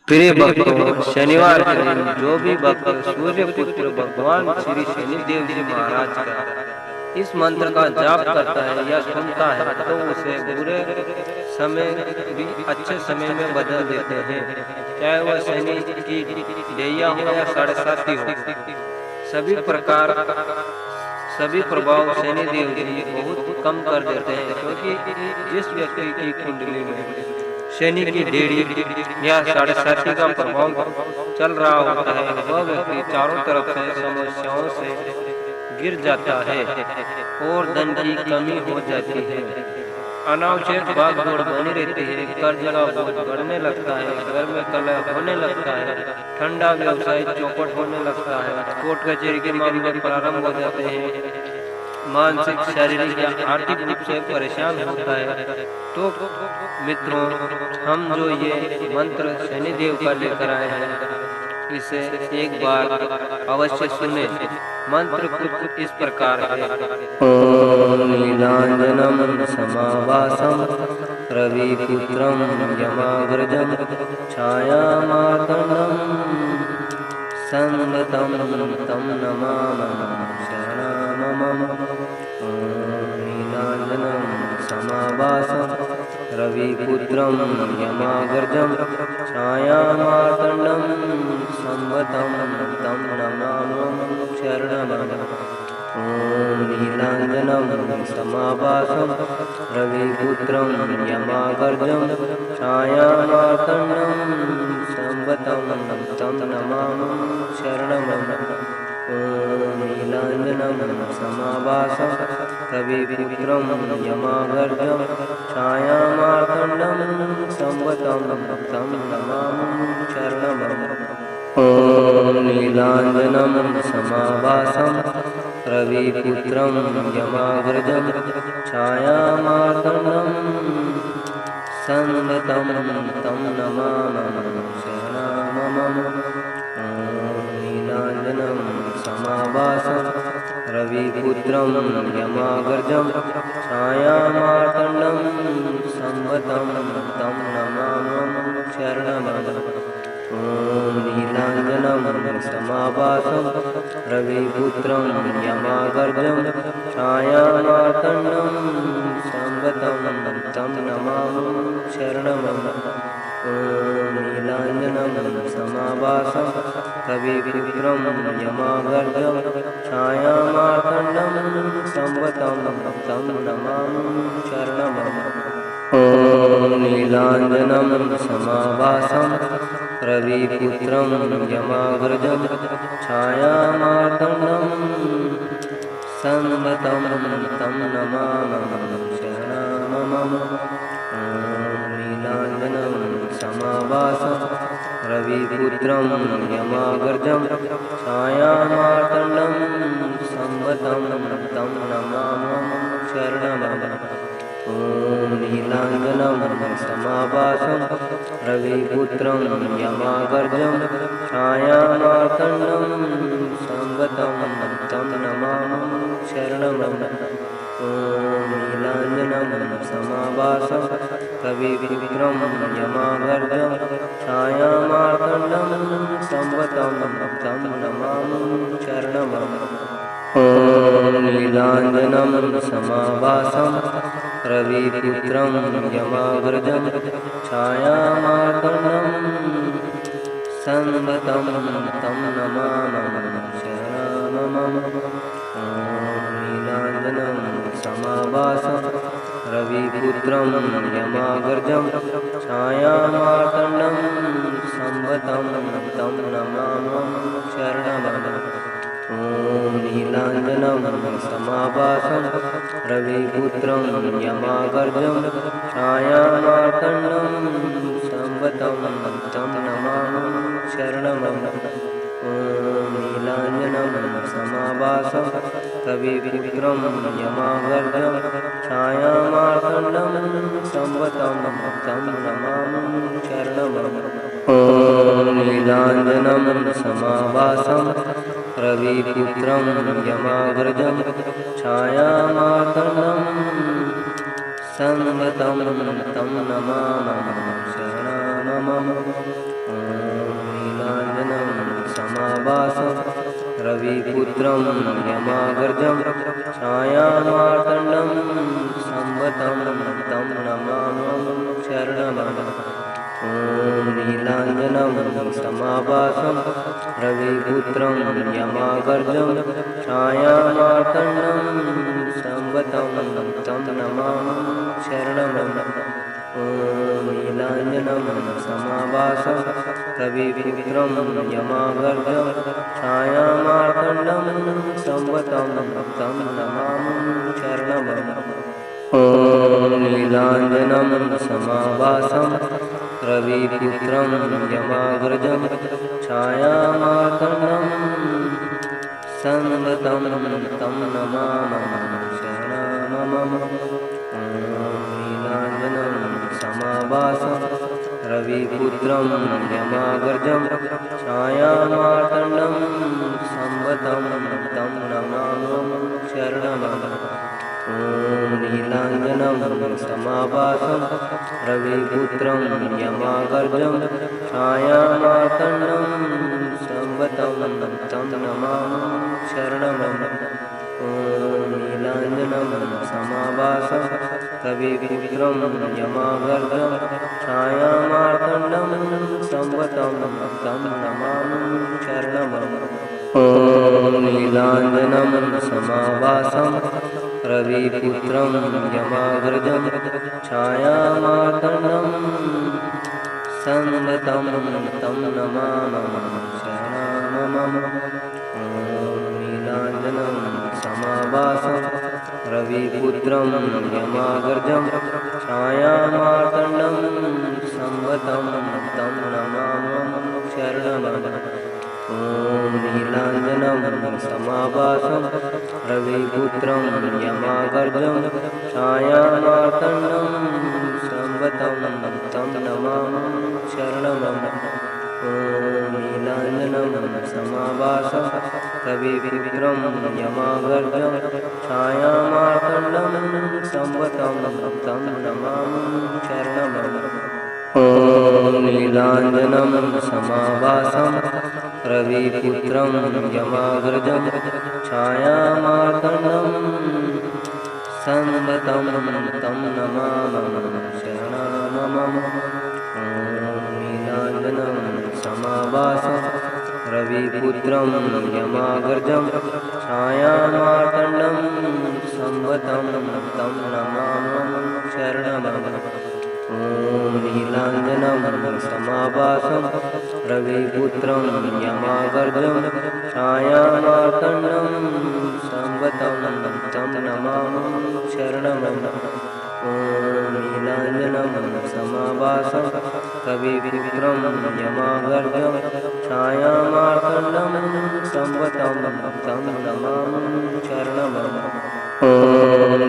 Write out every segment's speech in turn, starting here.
प्रिय भक्तों, शनिवार के दिन जो भी भक्त सूर्य पुत्र भगवान श्री शनिदेव जी महाराज का इस मंत्र का जाप करता है या सुनता है तो उसे बुरे समय भी अच्छे समय में बदल देते हैं। चाहे वह शनि की ढैया हो या साढ़े साती हो, सभी प्रभाव शनिदेव जी बहुत कम कर देते हैं, क्योंकि जिस व्यक्ति की कुंडली में शनि की डेढ़ी या साढ़े साती का प्रभाव चल रहा होता है, वह व्यक्ति चारों तरफ से समस्याओं से गिर जाता है और धन की कमी हो जाती है। अनावश्यक भागदौड़ बनी रहती है, कर्ज का बोझ बढ़ने लगता है, घर में कलह होने लगता है, ठंडा व्यवसाय चौपट होने लगता है, कोर्ट कचहरी के मामले प्रारंभ हो जाते हैं, मानसिक शारीरिक या आर्थिक रूप से परेशान होता है। तो मित्रों, हम जो ये मंत्र शनिदेव का लेकर आए हैं, इसे एक बार अवश्य सुने। मंत्र कुछ इस प्रकार है। ओम नीलांजनम समावासम रविपुत्रम यमाग्रजम छायामार्तंडम संगतम तम नमामि शरणमम। ओम नीलांजनम समावासम रविपुत्रम यमाग्रजम छायामार्तंडम संगतम तम नमामि शरणमम। ओम नीलांजनम समावासम रविपुत्रम यमाग्रजम छायामार्तंडम संगतम तम नमामि शरणमम। ओम नीलांजनम समावासम रविपुत्रम यमाग्रजम छायामार्तंडम संगतम तम नमामि शरणमम। ओम नीलांजनम समावासम रविपुत्रम यमाग्रजम छायामार्तंडम संगतम तम नमामि शरणमम। ओम नीलांजनम समावासम रविपुत्रम यमाग्रजम छायामार्तंडम संगतम तम नमामि शरणमम। ओम नीलांजनम समावासम रविपुत्रम यमाग्रजम छायामार्तंडम संगतम तम नमामि शरणमम। ओम नीलांजनम समावासम रविपुत्रम यमाग्रजम छायामार्तंडम संगतम तम नमामि शरणमम। ओम नीलांजनम समावासम रविपुत्रम यमाग्रजम छायामार्तंडम संगतम तम नमामि शरणमम। ओम नीलांजनम समावासम रविपुत्रम यमाग्रजम छायामार्तंडम संगतम तम नमामि शरणमम। ओम नीलांजनम समावासम रविपुत्रम यमाग्रजम छायामार्तंडम संगतम तम नमामि शरणमम। ओम नीलांजनम समावासम रविपुत्रम यमाग्रजम छायामार्तंडम संगतम तम नमामि शरणमम। ओम नीलांजनम समावासम रविपुत्रम यमाग्रजम छायामार्तंडम संगतम तम नमामि शरणमम। ओम नीलांजनम समावासम रविपुत्रम यमाग्रजम छायामार्तंडम संगतम तम नमामि शरणमम। ओम नीलांजनम समावासम रविपुत्रम यमाग्रजम छायामार्तंडम संगतम तम नमामि शरणमम। ओम नीलांजनम समावासम रविपुत्रम यमाग्रजम छायामार्तंडम संगतम तम नमामि शरणमम। ओम नीलांजनम समावासम रविपुत्रम यमाग्रजम छायामार्तंडम संगतम तम नमामि शरणमम। शरणममम्। ॐ नीलाञ्जनं समाभासं रविपुत्रं यमागर्जं छायामार्तण्डं संवतं तं नमामि शरणममम्। ॐ नीलाञ्जनं समाभासं रविपुत्रं यमागर्जं छायामार्तण्डं संवतं तं नमामि शरणममम्। ॐ नीलाञ्जनं समाभासं रविपुत्रं यमागर्जं छायामार्तण्डं संवतं तं नमामि शरणममम्। ॐ नीलाञ्जनं समाभासं रविपुत्रं यमागर्जं छायामार्तण्डं संवतं तं नमामि शरणममम्। ॐ नीलाञ्जनं समाभासं रविपुत्रं यमागर्जं छायामार्तण्डं संवतं तं नमामि शरणममम्। ॐ नीलाञ्जनं समाभासं रविपुत्रं यमागर्जं छायामार्तण्डं संवतं तं नमामि शरणममम्। ॐ नीलाञ्जनं समाभासं रविपुत्रं यमागर्जं छायामार्तण्डं संवतं तं नमामि शरणममम्। ॐ नीलाञ्जनं समाभासं रविपुत्रं यमागर्जं छायामार्तण्डं संवतं तं नमामि शरणममम्। ॐ नीलाञ्जनं समाभासं रविपुत्रं यमागर्जं छायामार्तण्डं संवतं तं नमामि शरणममम्। ॐ नीलाञ्जनं समाभासं रविपुत्रं यमागर्जं छायामार्तण्डं संवतं तं नमामि शरणममम्। ॐ नीलाञ्जनं समाभासं रविपुत्रं यमागर्जं छायामार्तण्डं संवतं तं नमामि शरणममम्। ॐ नीलाञ्जनं समाभासं रविपुत्रं यमागर्जं छायामार्तण्डं संवतं तं नमामि शरणममम्। ॐ नीलाञ्जनं समाभासं रविपुत्रं यमागर्जं छायामार्तण्डं संवतं तं नमामि शरणममम्। ॐ नीलाञ्जनं समाभासं रविपुत्रं यमागर्जं छायामार्तण्डं संवतं तं नमामि शरणममम्। ॐ नीलाञ्जनं समाभासं रविपुत्रं यमागर्जं छायामार्तण्डं संवतं तं नमामि शरणममम्। ॐ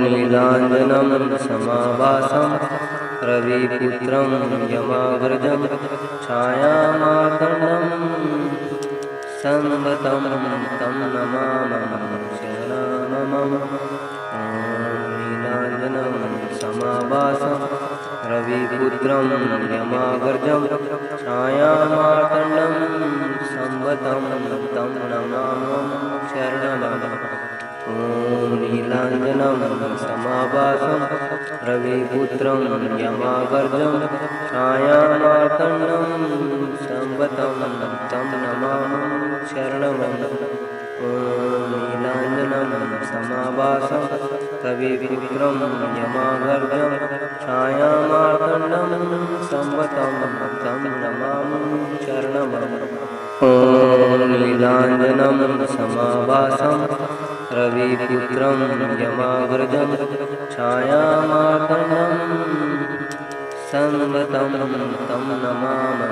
नीलाञ्जनं समाभासं रविपुत्रं यमागर्जं छायामार्तण्डं संवतं तं नमामि शरणममम्। ॐ नीलाञ्जनं समाभासं रविपुत्रं यमागर्जं छायामार्तण्डं संवतं तं नमामि शरणममम्। ॐ नीलाञ्जनं समाभासं रविपुत्रं यमागर्जं छायामार्तण्डं संवतं तं नमामि शरणममम्। ॐ नीलाञ्जनं समाभासं रविपुत्रं यमागर्जं छायामार्तण्डं संवतं तं नमामि शरणममम्। ॐ नीलाञ्जनं समाभासं रविपुत्रं यमागर्जं छायामार्तण्डं संवतं तं नमामि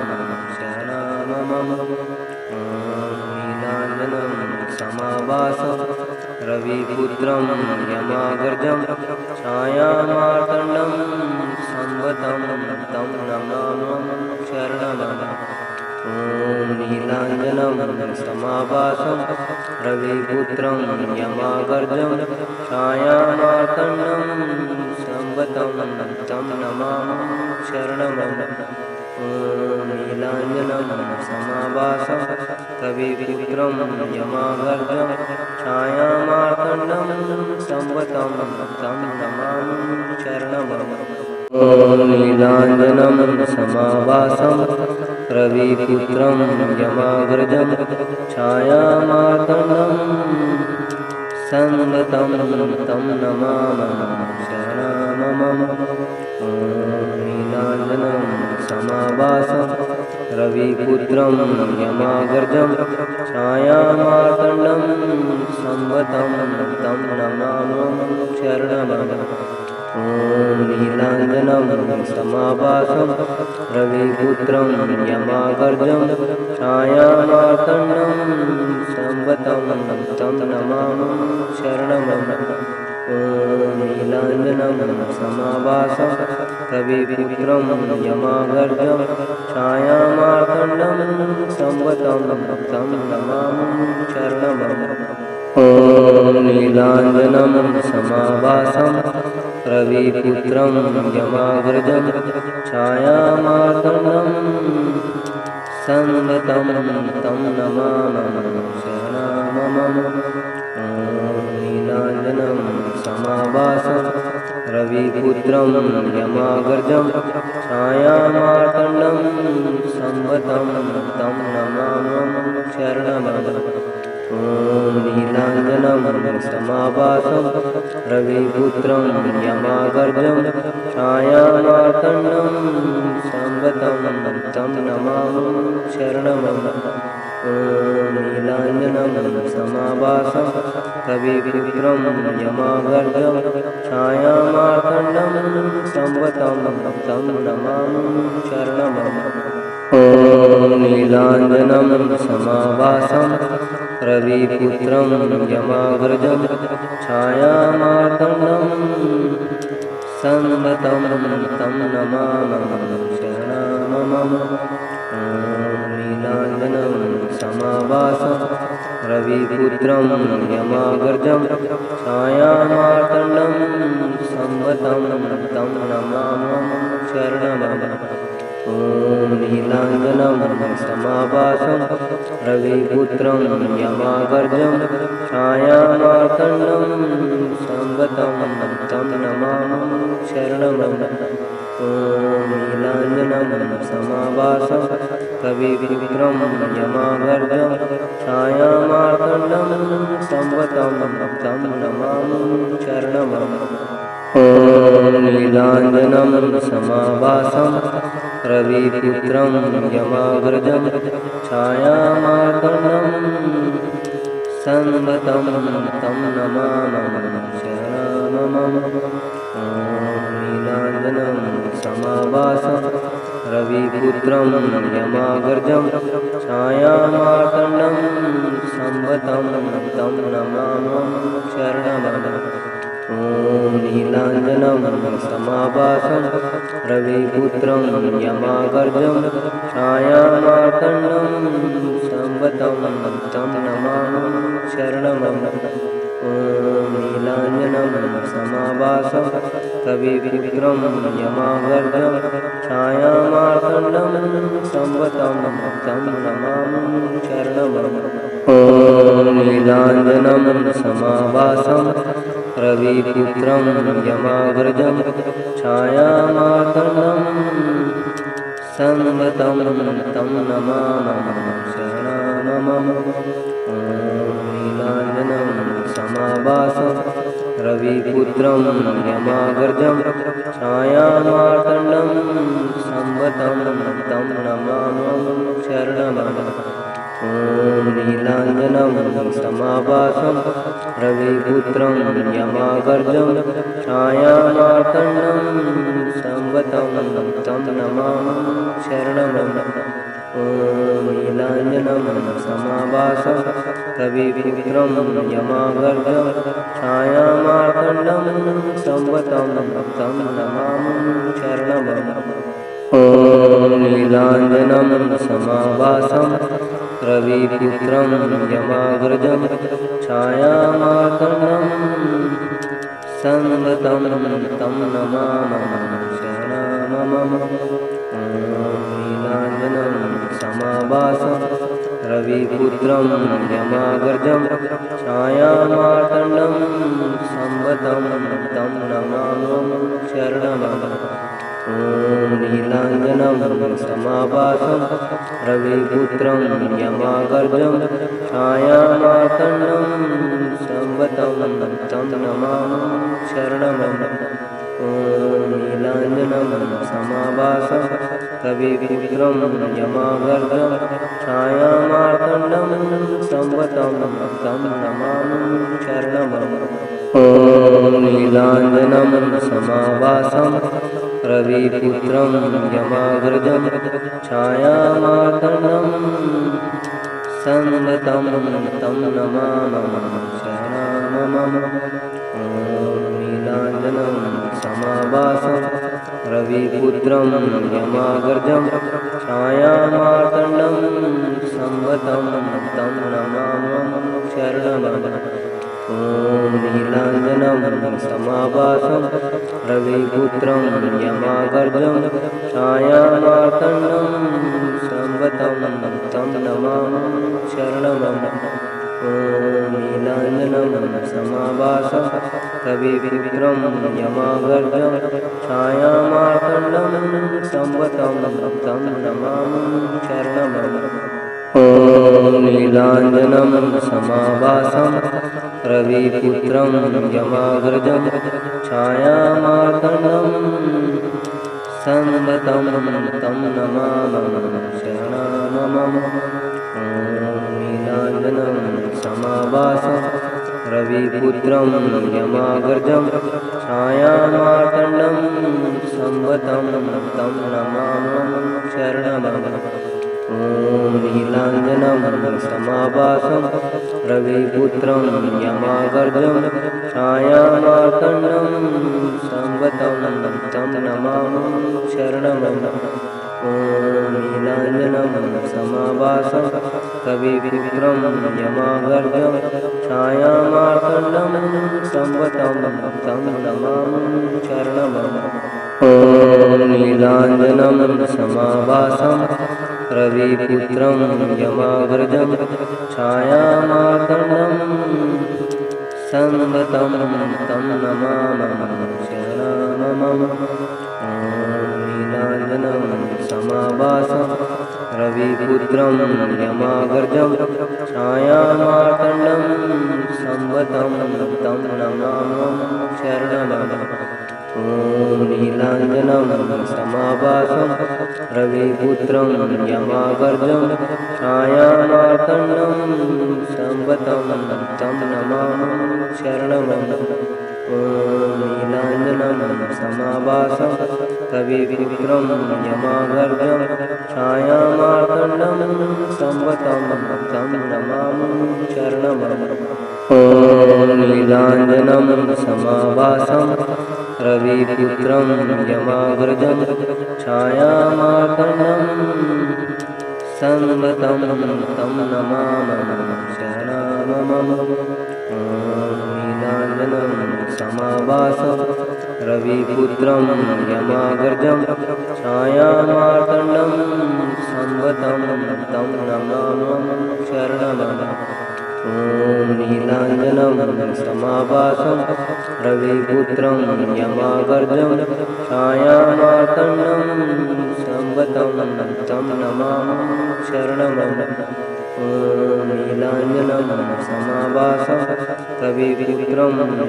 शरणममम्। ॐ नीलाञ्जनं समाभासं रविपुत्रं यमागर्जं छायामार्तण्डं संवतं तं नमामि शरणममम्। ॐ नीलाञ्जनं समाभासं रविपुत्रं यमागर्जं छायामार्तण्डं संवतं तं नमामि शरणममम्। ॐ ॐ नीलाञ्जनं समाभासं रविपुत्रं यमागर्जं छायामार्तण्डं संवतं तं नमामि शरणमं। ॐ नीलाञ्जनं समाभासं रविपुत्रं यमागर्जं छायामार्तण्डं संवतं तं नमामि शरणमं। नीलाञ्जनं समाभासं रविपुत्रं यमागर्जं छायामार्तण्डं संवतं तं नमामि शरणमं। ॐ नीलाञ्जनं समाभासं रविपुत्रं यमागर्जं छायामार्तण्डं संवतं तं नमामि शरणमं। ॐ नीलाञ्जनं समाभासं रविपुत्रं यमागर्जं छायामार्तण्डं संवतं तं नमामि शरणमं। ॐ नीलाञ्जनं समाभासं रविपुत्रं यमागर्जं छायामार्तण्डं संवतं तं नमामि शरणमं। नीलाञ्जनं समाभासं रविपुत्रं यमागर्जं छायामार्तण्डं संवतं तं नमामि शरणमं। ॐ नीलाञ्जनं समाभासं रविपुत्रं यमागर्जं छायामार्तण्डं संवतं तं नमामि शरणमं। ॐ नीलाञ्जनं समाभासं रविपुत्रं यमागर्जं छायामार्तण्डं संवतं तं नमामि शरणमं। ॐ नीलाञ्जनं समाभासं रविपुत्रं यमागर्जं छायामार्तण्डं संवतं तं नमामि शरणमं। ॐ नीलाञ्जनं समाभासं रविपुत्रं यमागर्जं छायामार्तण्डं संवतं तं नमामि शरणमं। ॐ नीलाञ्जनं समाभासं रविपुत्रं यमागर्जं छायामार्तण्डं संवतं तं नमामि शरणमं। ॐ नीलाञ्जनं समाभासं रविपुत्रं यमागर्जं छायामार्तण्डं संवतं तं नमामि शरणमं। ॐ नीलाञ्जनं समाभासं रविपुत्रं यमागर्जं छायामार्तण्डं संवतं तं नमामि शरणमं। ॐ नीलाञ्जनं समाभासं रविपुत्रं यमागर्जं छायामार्तण्डं संवतं तं नमामि शरणमं। ॐ नीलाञ्जनं समाभासं रविपुत्रं यमागर्जं छायामार्तण्डं संवतं तं नमामि शरणमं। ॐ नीलाञ्जनं समाभासं रविपुत्रं यमागर्जं छायामार्तण्डं संवतं तं नमामि शरणमं। ॐ नीलाञ्जनं समाभासं रविपुत्रं यमागर्जं छायामार्तण्डं संवतं तं नमामि शरणमं। ॐ नीलाञ्जनं समाभासं रविपुत्रं यमागर्जं छायामार्तण्डं संवतं तं नमामि शरणमं। ॐ नीलाञ्जनं समाभासं रविपुत्रं यमागर्जं छायामार्तण्डं संवतं तं नमामि शरणमं। ॐ नीलाञ्जनं समाभासं रविपुत्रं यमागर्जं छायामार्तण्डं संवतं तं नमामि शरणमं। ॐ नीलाञ्जनं समाभासं रविपुत्रं यमागर्जं छायामार्तण्डं संवतं तं नमामि शरणमं। ॐ समाभासं रविपुत्रं यमाग्रजं छायामार्तण्डं संवतं तं नमामि शरणमं। ॐ नीलाञ्जनं समाभासं रविपुत्रं यमाग्रजं छायामार्तण्डं संवतं तं नमामि शरणमं। ॐ नीलाञ्जनं समाभासं रविपुत्रं यमाग्रजं छायामार्तण्डं संवतं तं नमामि शरणमं। ॐ नीलाञ्जनं समाभासं रविपुत्रं यमाग्रजं छायामार्तण्डं संवतं तं नमामि शरणमं। ॐ नीलाञ्जनं समाभासं रविपुत्रं यमाग्रजं छायामार्तण्डं संवतं तं नमामि शरणमं। ॐ नीलाञ्जनं समाभासं रविपुत्रं यमाग्रजं छायामार्तण्डं संवतं तं नमामि शरणमं। ॐ नीलाञ्जनं समाभासं रविपुत्रं यमाग्रजं छायामार्तण्डं संवतं तं नमामि शरणमं। ॐ नीलाञ्जनं समाभासं रविपुत्रं यमाग्रजं छायामार्तण्डं संवतं तं नमामि शरणमं। ॐ नीलाञ्जनं समाभासं रविपुत्रं यमाग्रजं छायामार्तण्डं संवतं तं नमामि शरणमं। ॐ नीलाञ्जनं समाभासं रविपुत्रं यमाग्रजं छायामार्तण्डं संवतं तं नमामि शरणमं। ॐ नीलाञ्जनं समाभासं रविपुत्रं यमाग्रजं छायामार्तण्डं संवतं तं नमामि शरणमं। ॐ नीलाञ्जनं समाभासं रविपुत्रं यमाग्रजं छायामार्तण्डं संवतं तं नमामि शरणमं। ॐ नीलाञ्जनं समाभासं रविपुत्रं यमाग्रजं छायामार्तण्डं संवतं तं नमामि शरणमं। ॐ नीलाञ्जनं समाभासं रविपुत्रं यमाग्रजं छायामार्तण्डं संवतं तं नमामि शरणमं। ॐ नीलाञ्जनं समाभासं रविपुत्रं यमाग्रजं छायामार्तण्डं संवतं तं नमामि शरणमं। ॐ नीलाञ्जनं समाभासं रविपुत्रं यमाग्रजं छायामार्तण्डं संवतं तं नमामि शरणमं। ॐ नीलाञ्जनं समाभासं रविपुत्रं यमाग्रजं छायामार्तण्डं संवतं तं नमामि शरणमं। ॐ नीलाञ्जनं समाभासं रविपुत्रं यमाग्रजं छायामार्तण्डं संवतं तं नमामि शरणमं। ॐ नीलाञ्जनं समाभासं रविपुत्रं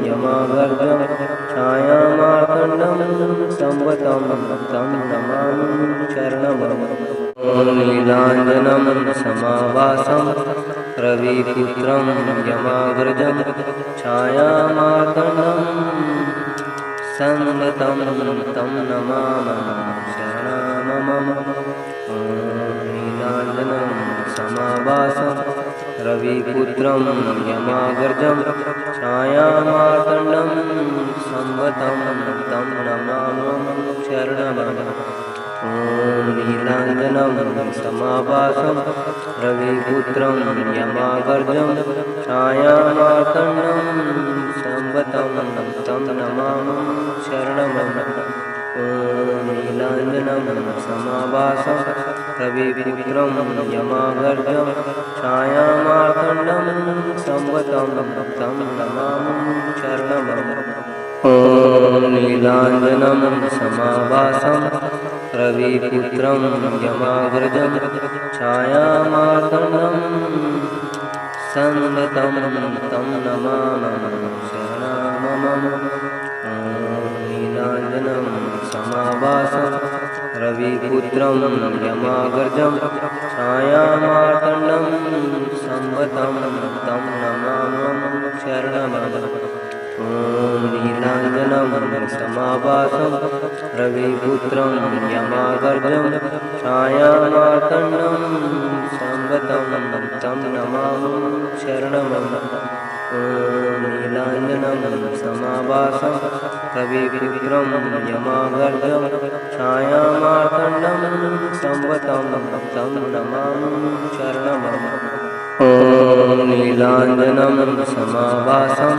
यमाग्रजं छायामार्तण्डं संवतं तं नमामि शरणमं। ॐ नीलाञ्जनं समाभासं रविपुत्रं यमाग्रजं छायामार्तण्डं संवतं तं नमामि शरणमं। ॐ नीलाञ्जनं समाभासं रविपुत्रं यमाग्रजं छायामार्तण्डं संवतं तं नमामि शरणमं। ॐ नीलाञ्जनं समाभासं रविपुत्रं यमाग्रजं छायामार्तण्डं संवतं तं नमामि शरणमं। ॐ नीलाञ्जनं समाभासं रविपुत्रं यमागर्जं छायामार्तण्डं संवतं तं नमामि शरणमम्। ॐ नीलाञ्जनं समाभासं रविपुत्रं यमाग्रजं छायामार्तण्डं संवतं तं नमामि शरणमम्। ॐ नीलाञ्जनं समाभासं रविपुत्रं यमाग्रजं छायामार्तण्डं संवतं तं नमामि शरणमम्। ॐ नीलाञ्जनं समाभासं रविपुत्रं यमागर्जं छायामार्तण्डं संवतं तं नमामि शरणमम्। ॐ नीलाञ्जनं समाभासं रविपुत्रं यमागर्जं छायामार्तण्डं संवतं तं नमामि शरणमम्। ॐ नीलाञ्जनं समाभासं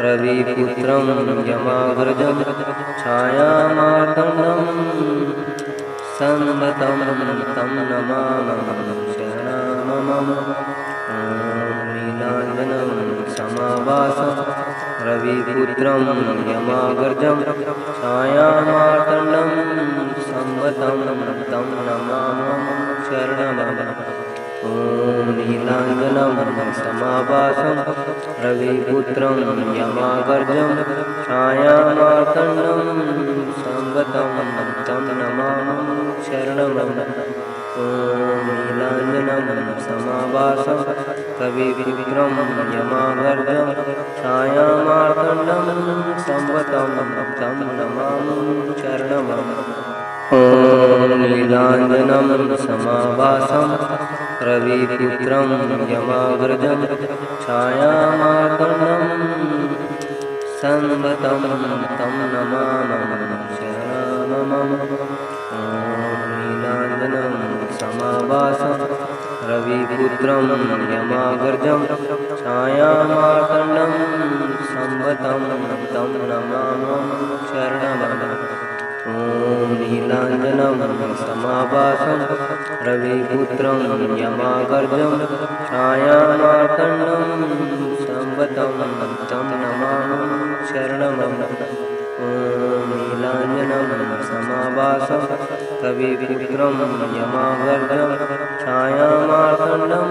रविपुत्रं यमाग्रजं छायामार्तण्डं संवतं तं नमामि शरणमम्। ॐ नीलाञ्जनं समाभासं रविपुत्रं यमाग्रजं छायामार्तण्डं संवतं तं नमामि शरणमम्। ॐ नीलाञ्जनं समाभासं रविपुत्रं यमागर्जं छायामार्तण्डं संवतं तं नमामि शरणमम्। ॐ नीलाञ्जनं समाभासं रविपुत्रं यमागर्जं छायामार्तण्डं संवतं तं नमामि शरणमम्। ॐ नीलाञ्जनं समाभासं रविपुत्रं यमाग्रजं छायामार्तण्डं संवतं तं नमामि शरणमम्। ॐ नीलाञ्जनं समाभासं रविपुत्रं यमाग्रजं छायामार्तण्डं संवतं तं नमामि शरणमम्। ॐ नीलाञ्जनं समाभासं रविपुत्रं यमागर्जं छायामार्तण्डं संवतं तं नमामि शरणमम्। ॐ नीलाञ्जनं समाभासं रविपुत्रं यमागर्जं छायामार्तण्डं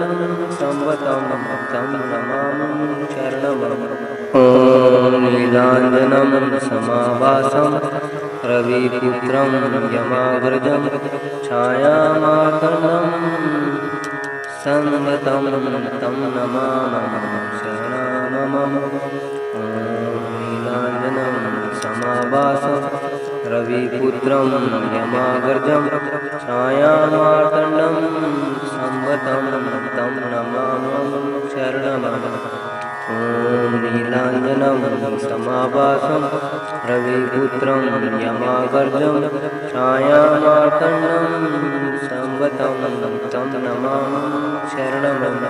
संवतं तं नमामि शरणमम्। ॐ नीलाञ्जनं समाभासं रविपुत्रं यमाग्रजं छायामार्तण्डं संवतं तं नमामि शरणमम्। ॐ नीलाञ्जनं समाभासं रविपुत्रं यमाग्रजं छायामार्तण्डं संवतं तं नमामि शरणमम्। ॐ नीलाञ्जनं समाभासं रविपुत्रं यमागर्जं छायामार्तण्डं संवतं तं नमामि शरणमम्।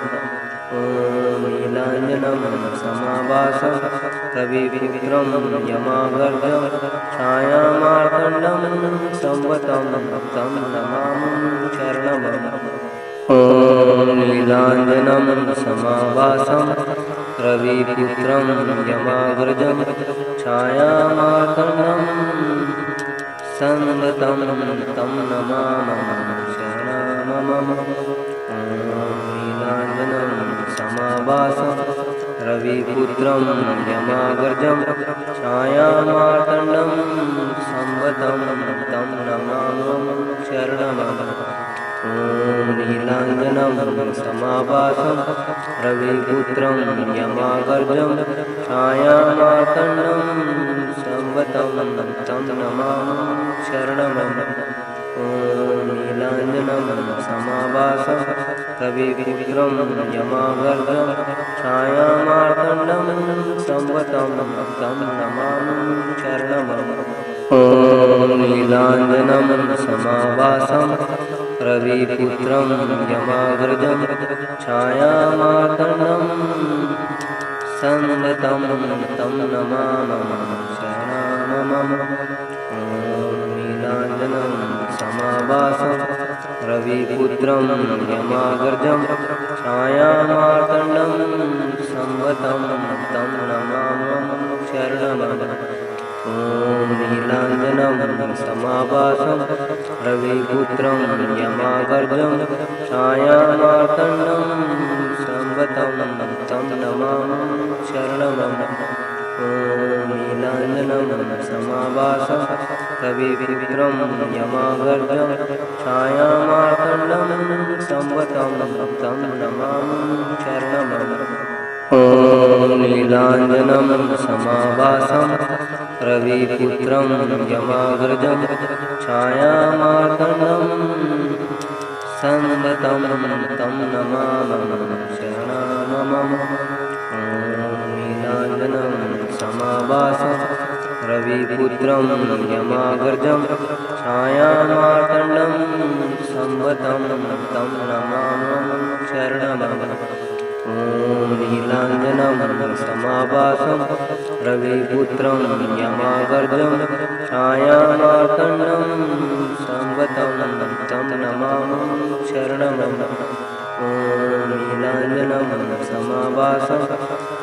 ॐ नीलाञ्जनं समाभासं रविपुत्रं यमागर्जं छायामार्तण्डं संवतं तं नमामि शरणमम्। ॐ नीलाञ्जनं समाभासं रविपुत्रं यमाग्रजं छायामार्तण्डं संवतं तं नमामि शरणमम्। ॐ नीलाञ्जनं समाभासं रविपुत्रं यमाग्रजं छायामार्तण्डं संवतं तं नमामि शरणमम्। ॐ नीलाञ्जनं समाभासं रविपुत्रं यमागर्जं छायामार्तण्डं संवतं तं नमामि शरणमम्। ॐ नीलाञ्जनं समाभासं रविपुत्रं यमागर्जं छायामार्तण्डं संवतं तं नमामि शरणमम्। ॐ नीलाञ्जनं समाभासं रविपुत्रं यमाग्रजं छायामार्तण्डं संवतं तं नमामि शरणमम्। ॐ नीलाञ्जनं रविपुत्रं यमाग्रजं छायामार्तण्डं संवतं तं नमामि शरणमं। ॐ नीलाञ्जनं समाभासं रविपुत्रं यमाग्रजं छायामार्तण्डं संवतं तं नमामि शरणमं। ॐ नीलाञ्जनं समाभासं रविपुत्रं यमाग्रजं छायामार्तण्डं संवतं तं नमामि शरणमं। ॐ नीलाञ्जनं समाभासं रविपुत्रं यमाग्रजं छायामार्तण्डं संवतं तं नमामि शरणमं। ॐ नीलाञ्जनं समाभासं रविपुत्रं यमाग्रजं छायामार्तण्डं संवतं तं नमामि शरणमं। ॐ नीलाञ्जनं समाभासं रविपुत्रं यमाग्रजं छायामार्तण्डं संवतं तं नमामि शरणमं। ॐ नीलाञ्जनं समाभासं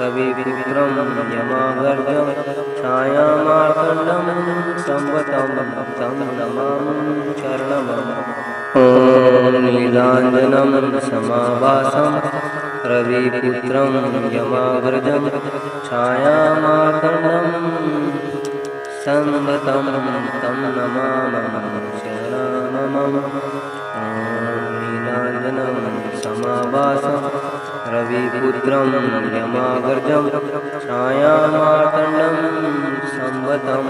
रविपुत्रं यमाग्रजं छायामार्तण्डं संवतं तं नमामि शरणमं। ॐ नीलाञ्जनं समाभासं रविपुत्रं यमाग्रजं छायामार्तण्डं संवतं तं नमामि शरणमं। ॐ नीलाञ्जनं समाभासं रविपुत्रं यमाग्रजं छायामार्तण्डं संवतं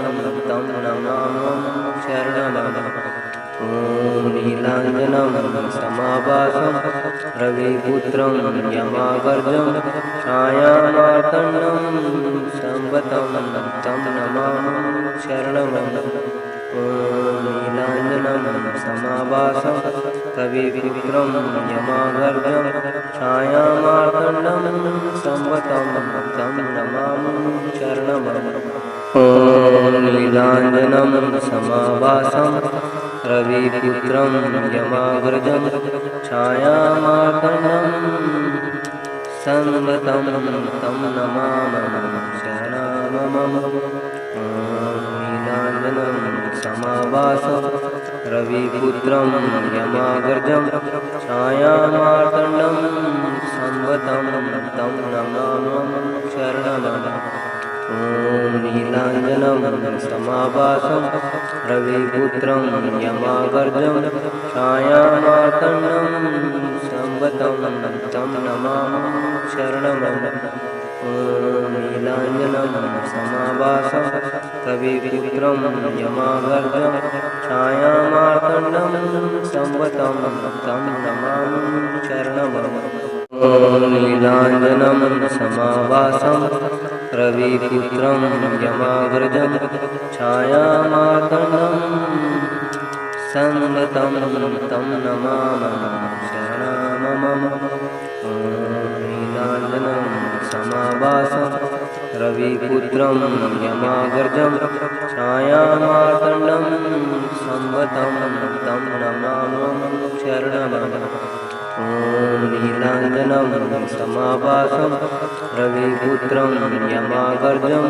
तं नमामि शरणमं। ॐ नीलाञ्जनं समाभासं रविपुत्रं यमाग्रजं छायामार्तण्डं संवतं तं नमामि शरणमं। ॐ नीलाञ्जनं समाभासं रविपुत्रं यमाग्रजं छायामार्तण्डं संवतं तं नमामि शरणमं। ॐ नीलाञ्जनं समाभासं रविपुत्रं यमाग्रजं छायामार्तण्डं संवतं तं नमामि शरणमं। ॐ नीलाञ्जनं समाभासं रविपुत्रं यमाग्रजं छायामार्तण्डं संवतं तं नमामि शरणमं। ॐ नीलाञ्जनं समाभासं रविपुत्रं यमाग्रजं छायामार्तण्डं संवतं तं नमामि शरणमं। ॐ नीलाञ्जनं समाभासं रविपुत्रं यमाग्रजं छायामार्तण्डं संवतं तं नमामि शरणमं। ॐ नीलाञ्जनं समाभासं रविपुत्रं यमाग्रजं छायामार्तण्डं संवतं तं नमामि शरणमं। ॐ नीलाञ्जनं समाभासं रविपुत्रं यमाग्रजं छायामार्तण्डं संवतं तं नमामि शरणमं। ॐ नीलाञ्जनं समाभासं रविपुत्रं यमाग्रजं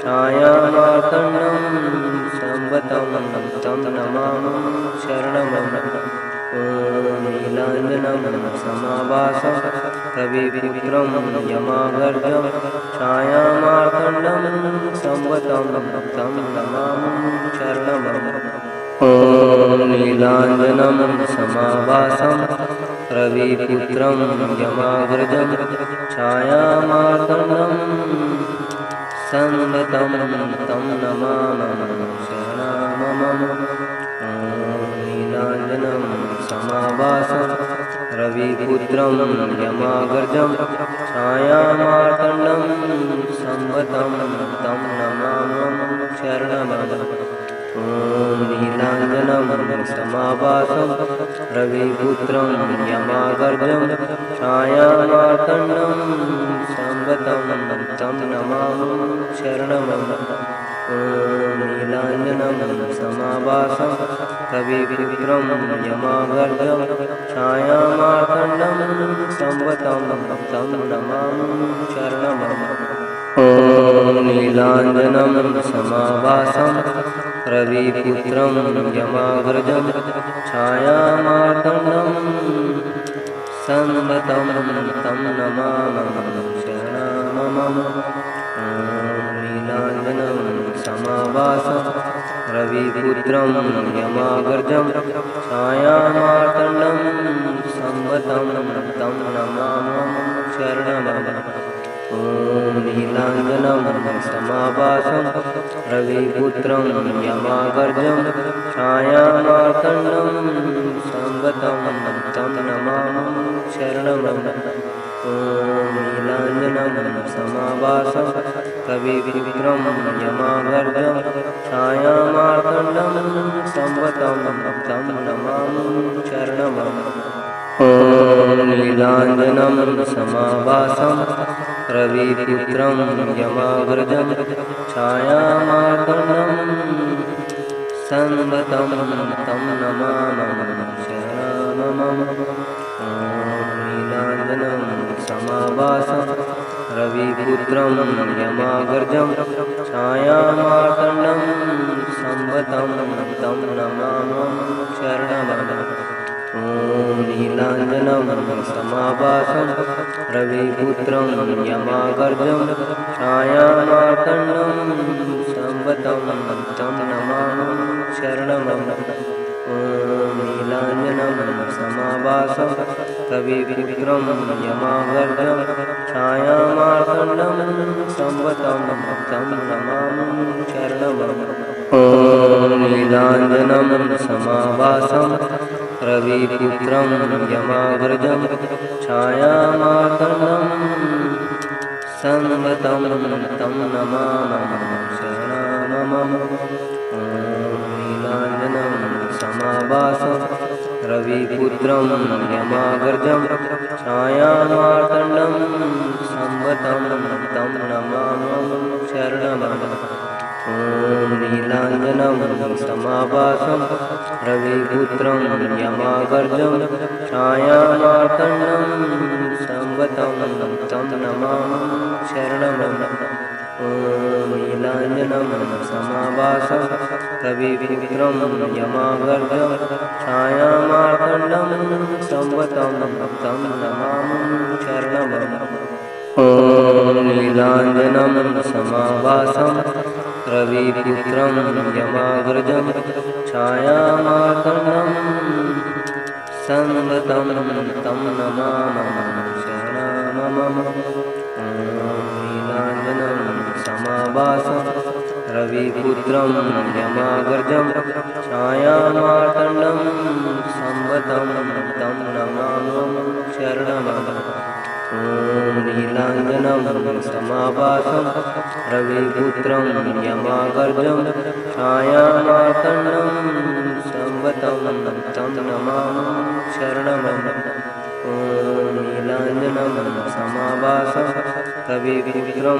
छायामार्तण्डं संवतं तं नमामि शरणमं। ॐ नीलाञ्जनं समाभासं रविपुत्रं यमाग्रजं छायामार्तण्डं संवतं तं नमामि शरणमं। ॐ नीलाञ्जनं समाभासं रविपुत्रं यमाग्रजं छायामार्तण्डं संवतं तं नमामि शरणमं। ॐ नीलाञ्जनं समाभासं रविपुत्रं यमाग्रजं छायामार्तण्डं संवतं तं नमामि शरणमं। ॐ नीलाञ्जनं समाभासं रविपुत्रं यमाग्रजं छायामार्तण्डं संवतं तं नमामि शरणमं। ॐ नीलाञ्जनं समाभासं रविपुत्रं यमागर्जं छायामार्तण्डं संवतं तं नमामि शरणमम। ॐ नीलाञ्जनं समाभासं रविपुत्रं यमागर्जं छायामार्तण्डं संवतं तं नमामि शरणमम। नीलाञ्जनं समाभासं रविपुत्रं यमागर्जं छायामार्तण्डं संवतं तं नमामि शरणमम। ॐ नीलाञ्जनं समाभासं रविपुत्रं यमागर्जं छायामार्तण्डं संवतं तं नमामि शरणमम। ॐ नीलाञ्जनं समाभासं रविपुत्रं यमागर्जं छायामार्तण्डं संवतं तं नमामि शरणमम। ॐ नीलाञ्जनं समाभासं रविपुत्रं यमागर्जं छायामार्तण्डं संवतं तं नमामि शरणमम। नीलाञ्जनं समाभासं रविपुत्रं यमागर्जं छायामार्तण्डं संवतं तं नमामि शरणमम। ॐ नीलाञ्जनं समाभासं रविपुत्रं यमागर्जं छायामार्तण्डं संवतं तं नमामि शरणमम। ॐ नीलाञ्जनं समाभासं रविपुत्रं यमागर्जं छायामार्तण्डं संवतं तं नमामि शरणमम। ॐ नीलाञ्जनं समाभासं रविपुत्रं यमागर्जं छायामार्तण्डं संवतं तं नमामि शरणमम। नीलाञ्जनं समाभासं रविपुत्रं यमागर्जं छायामार्तण्डं संवतं तं नमामि शरणमम। ॐ नीलाञ्जनं समाभासं रविपुत्रं यमागर्जं छायामार्तण्डं संवतं तं नमामि शरणमम। ॐ नीलाञ्जनं समाभासं रविपुत्रं यमागर्जं छायामार्तण्डं संवतं तं नमामि शरणमम। ॐ नीलाञ्जनं समाभासं रविपुत्रं यमागर्जं छायामार्तण्डं संवतं तं नमामि शरणमम। नीलाञ्जनं समाभासं रविपुत्रं यमागर्जं छायामार्तण्डं संवतं तं नमामि शरणमम। ॐ नीलाञ्जनं समाभासं रविपुत्रं यमागर्जं छायामार्तण्डं संवतं तं नमामि शरणमम। ॐ नीलाञ्जनं समाभासं रविपुत्रं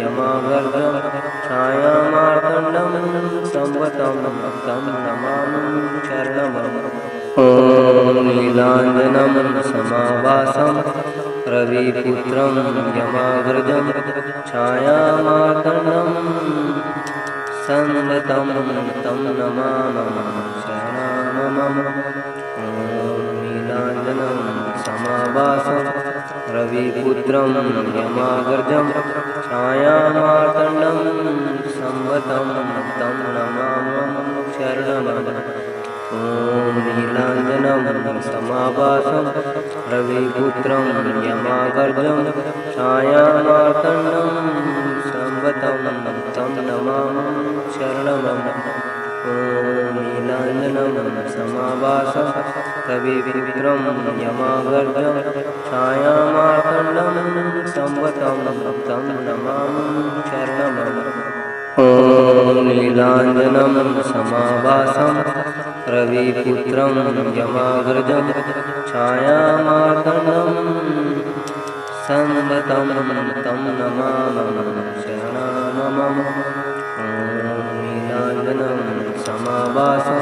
यमागर्जं छायामार्तण्डं संवतं तं नमामि शरणमम। ॐ नीलाञ्जनं समाभासं रविपुत्रं यमागर्जं छायामार्तण्डं संवतं तं नमामि शरणमम। ॐ नीलाञ्जनं समाभासं रविपुत्रं यमागर्जं छायामार्तण्डं संवतं तं नमामि शरणमम। ॐ नीलाञ्जनं समाभासं रविपुत्रं यमागर्जं छायामार्तण्डं संवतं तं नमामि शरणमम। ॐ नीलाञ्जनं समाभासं रविपुत्रं यमागर्जं छायामार्तण्डं संवतं तं नमामि शरणमम। ॐ नीलाञ्जनं समाभासं रविपुत्रं यमागर्जं छायामार्तण्डं संवतं तं नमामि शरणमम। ॐ समाभासं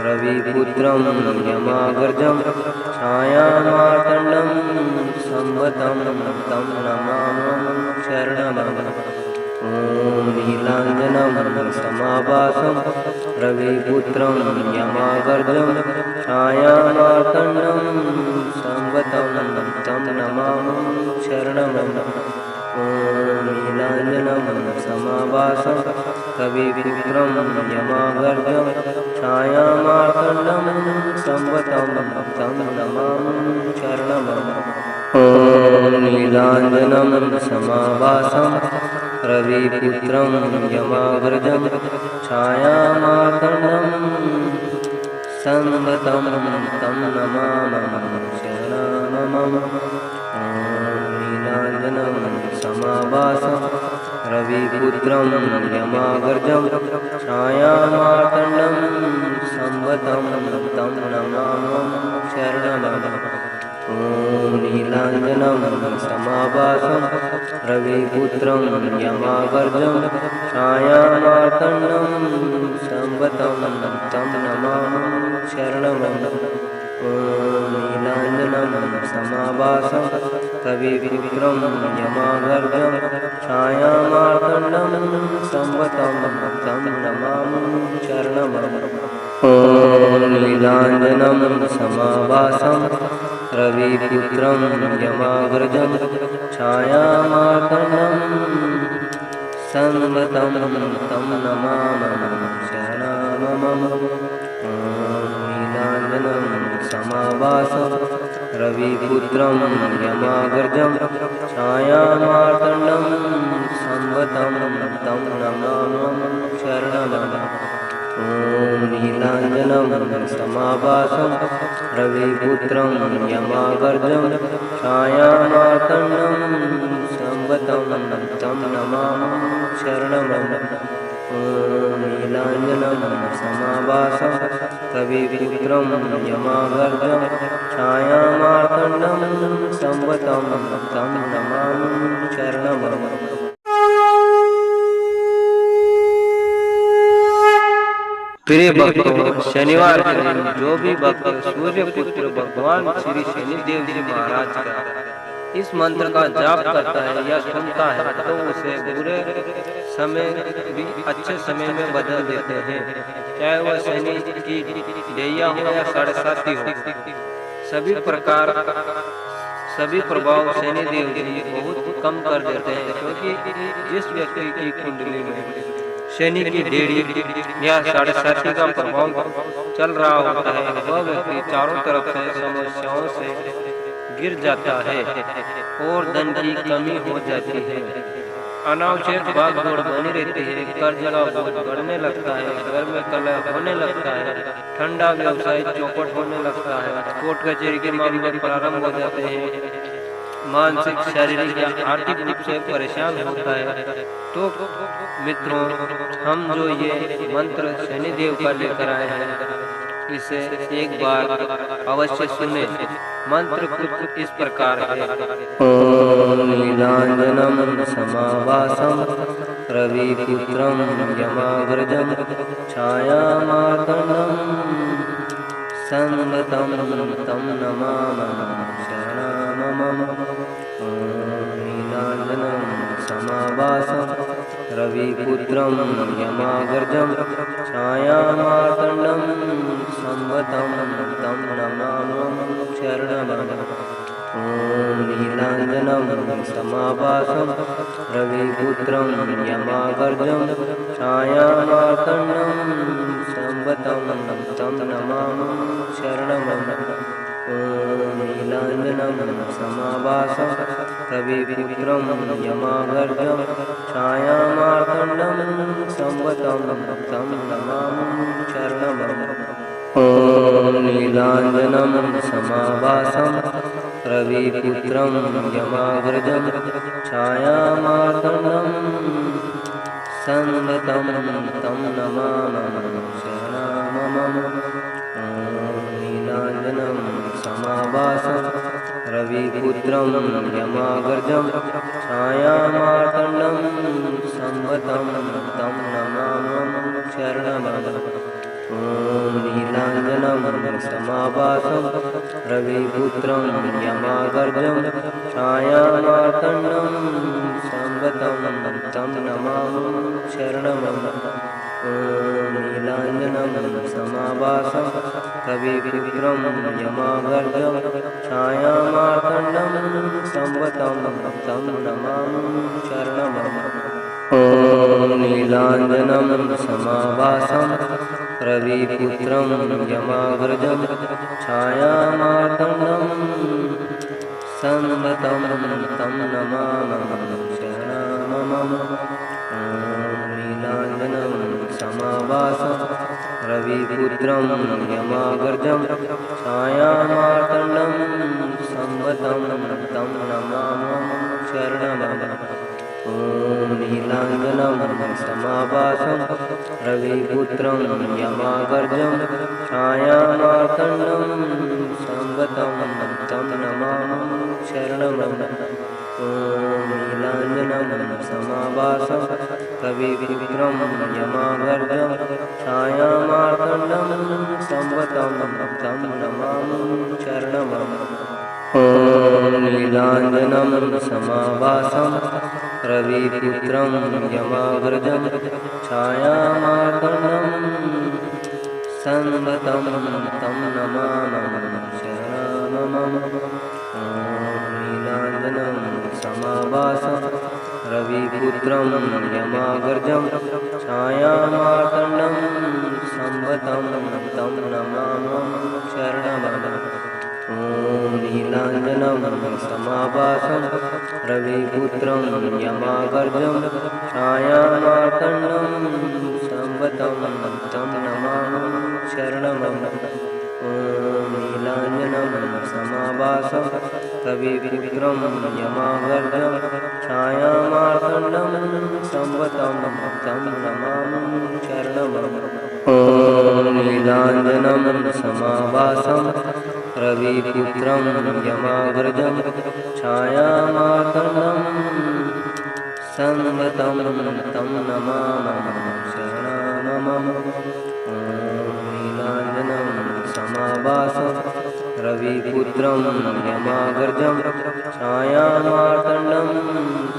रविपुत्रं यमाग्रजं छायामार्तण्डं संवतं तं नमामि शरणमं। ॐ नीलाञ्जनं समाभासं रविपुत्रं यमाग्रजं छायामार्तण्डं संवतं तं नमामि शरणमं। ॐ नीलाञ्जनं समाभासं रविपुत्रं यमाग्रजं छायामार्तण्डं संवतं तं नमामि शरणमं। ॐ नीलाञ्जनं समाभासं रविपुत्रं यमाग्रजं छायामार्तण्डं संवतं तं नमामि शरणमं। नीलाञ्जनं समाभासं रविपुत्रं यमाग्रजं छायामार्तण्डं संवतं तं नमामि शरणमं। ॐ नीलाञ्जनं समाभासं रविपुत्रं यमाग्रजं छायामार्तण्डं संवतं तं नमामि शरणमं। ॐ नीलाञ्जनं समाभासं रविपुत्रं यमाग्रजं छायामार्तण्डं संवतं तं नमामि शरणमं। ॐ नीलाञ्जनं समाभासं रविपुत्रं यमाग्रजं छायामार्तण्डं संवतं तं नमामि शरणमं। नीलाञ्जनं समाभासं रविपुत्रं यमाग्रजं छायामार्तण्डं संवतं तं नमामि शरणमं। ॐ नीलाञ्जनं समाभासं रविपुत्रं यमाग्रजं छायामार्तण्डं संवतं तं नमामि शरणमं। ॐ नीलाञ्जनं समाभासं रविपुत्रं यमाग्रजं छायामार्तण्डं संवतं तं नमामि शरणमं। प्रिय भक्तों, शनिवार के दिन जो भी भक्त सूर्य पुत्र भगवान श्री शनिदेव जी महाराज का इस मंत्र का जाप करता है या सुनता है तो उसे बुरे समय भी अच्छे समय में बदल देते हैं, चाहे वह शनि की दैया हो या 7.5 हो। सभी प्रभाव शनिदेव जी बहुत कम कर देते हैं, क्योंकि जिस व्यक्ति की कुंडली में शनि की डेढ़ी या 7.5 का प्रभाव चल रहा होता है, वह व्यक्ति चारों तरफ से समस्याओं से गिर जाता है और धन की कमी हो जाती है, अनावश्यक भागदौड़ बनी रहती है, कर्ज का बोझ बढ़ने लगता है, घर में कलह होने लगता है, ठंडा व्यवसाय चौपट होने लगता है, कोर्ट कचहरी के मामले प्रारंभ हो जाते हैं, मानसिक शारीरिक या आर्थिक रूप से परेशान होता है। तो मित्रों, हम जो ये मंत्र शनिदेव का लेकर आए हैं, इसे एक बार अवश्य सुने। मंत्र कुछ इस प्रकार है। ॐ नीलाञ्जनं समाभासं रविपुत्रं यमाग्रजं छायामार्तण्डं संवतं तं नमामि शरणमं। ॐ नीलाञ्जनं समाभासं रविपुत्रं यमाग्रजं छायामार्तण्डं संवतं तं नमामि शरणमं। ॐ नीलाञ्जनं समाभासं रविपुत्रं यमाग्रजं छायामार्तण्डं संवतं तं नमामि शरणमं। ॐ नीलाञ्जनं समाभासं रविपुत्रं यमाग्रजं छायामार्तण्डं संवतं तं नमामि शरणमं। ॐ नीलाञ्जनं समाभासं रविपुत्रं यमाग्रजं छायामार्तण्डं संवतं तं नमामि शरणमं। नीलाञ्जनं समाभासं रविपुत्रं यमाग्रजं छायामार्तण्डं संवतं तं नमामि शरणमं। ॐ नीलाञ्जनं समाभासं रविपुत्रं यमागर्जं छायामार्तण्डं संवतं तं नमामि शरणमम्। ॐ नीलाञ्जनं समाभासं रविपुत्रं यमागर्जं छायामार्तण्डं संवतं तं नमामि शरणमम्। ॐ नीलाञ्जनं समाभासं रविपुत्रं यमाग्रजं छायामार्तण्डं संवतं तं नमामि शरणमम्। ॐ नीलाञ्जनं समाभासं रविपुत्रं यमाग्रजं छायामार्तण्डं संवतं तं नमामि शरणमम्। ॐ नीलाञ्जनं समाभासं रविपुत्रं यमागर्जं छायामार्तण्डं संवतं तं नमामि शरणमम्। ॐ नीलाञ्जनं समाभासं रविपुत्रं यमागर्जं छायामार्तण्डं संवतं तं नमामि शरणमम्। ॐ नीलाञ्जनं समाभासं रविपुत्रं यमाग्रजं छायामार्तण्डं संवतं तं नमामि शरणमम्। ॐ नीलाञ्जनं समाभासं रविपुत्रं यमाग्रजं छायामार्तण्डं संवतं तं नमामि शरणमम्। ॐ नीलाञ्जनं समाभासं रविपुत्रं यमागर्जं छायामार्तण्डं संवतं तं नमामि शरणमम्। ॐ नीलाञ्जनं समाभासं रविपुत्रं यमागर्जं छायामार्तण्डं संवतं तं नमामि शरणमम्। ॐ नीलाञ्जनं समाभासं रविपुत्रं यमाग्रजं छायामार्तण्डं संवतं तं नमामि शरणमम्। ॐ नीलाञ्जनं समाभासं रविपुत्रं यमाग्रजं छायामार्तण्डं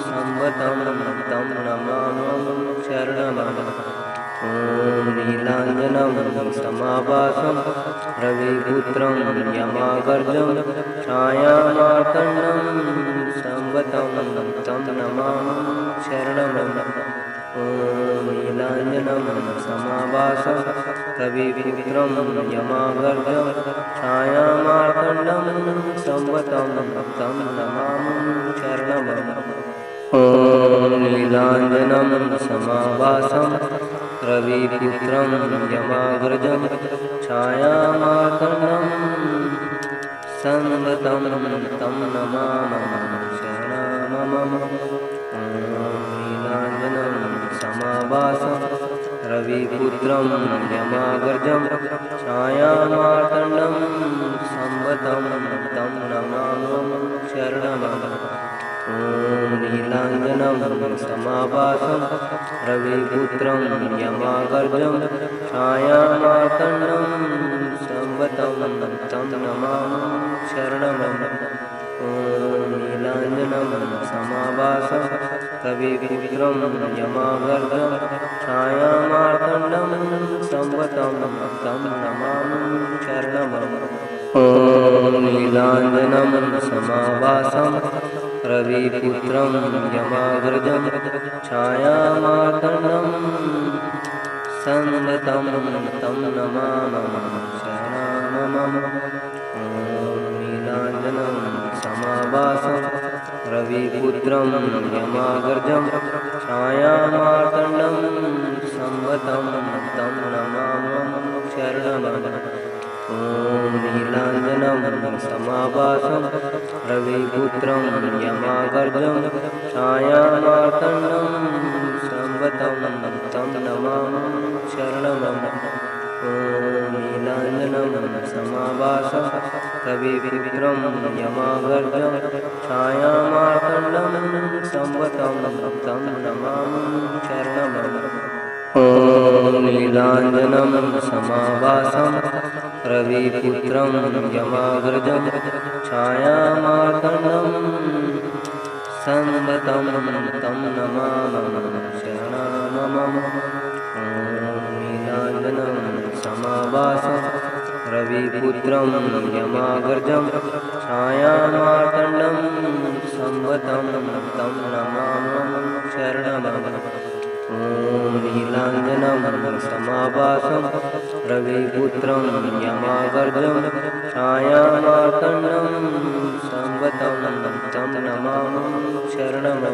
संवतं तं नमामि शरणमम्। ॐ नीलाञ्जनं समाभासं रविपुत्रं यमागर्जं छायामार्तण्डं संवतं तं नमामि शरणमम्। ॐ नीलाञ्जनं समाभासं रविपुत्रं यमागर्जं छायामार्तण्डं संवतं तं नमामि शरणमम्। ॐ नीलाञ्जनं समाभासं रविपुत्रं यमाग्रजं छायामार्तण्डं संवतं तं नमामि शरणमम्। ॐ नीलाञ्जनं समाभासं रविपुत्रं यमाग्रजं छायामार्तण्डं संवतं तं नमामि शरणमम्। ॐ नीलाञ्जनं समाभासं रविपुत्रं यमागर्जं छायामार्तण्डं संवतं तं नमामि शरणमम्। ॐ नीलाञ्जनं समाभासं रविपुत्रं यमागर्जं छायामार्तण्डं संवतं तं नमामि शरणमम्। ॐ नीलाञ्जनं समाभासं रविपुत्रं यमाग्रजं छायामार्तण्डं संवतं तं नमामि शरणमम्। ॐ नीलाञ्जनं समाभासं रविपुत्रं यमाग्रजं छायामार्तण्डं संवतं तं नमामि शरणमम्। ॐ नीलाञ्जनं समाभासं रविपुत्रं यमागर्जं छायामार्तण्डं संवतं तं नमामि शरणमम्। ॐ नीलाञ्जनं समाभासं रविपुत्रं यमागर्जं छायामार्तण्डं संवतं तं नमामि शरणमम्। ॐ नीलाञ्जनं समाभासं रविपुत्रं यमाग्रजं छायामार्तण्डं संवतं तं नमामः शरणं। ॐ नीलाञ्जनं समाभासं रविपुत्रं यमाग्रजं छायामार्तण्डं संवतं तं नमामः शरणं। ॐ नीलाञ्जनं समाभासं रविपुत्रं यमाग्रजं छायामार्तण्डं संवतं तं नमामः शरणं।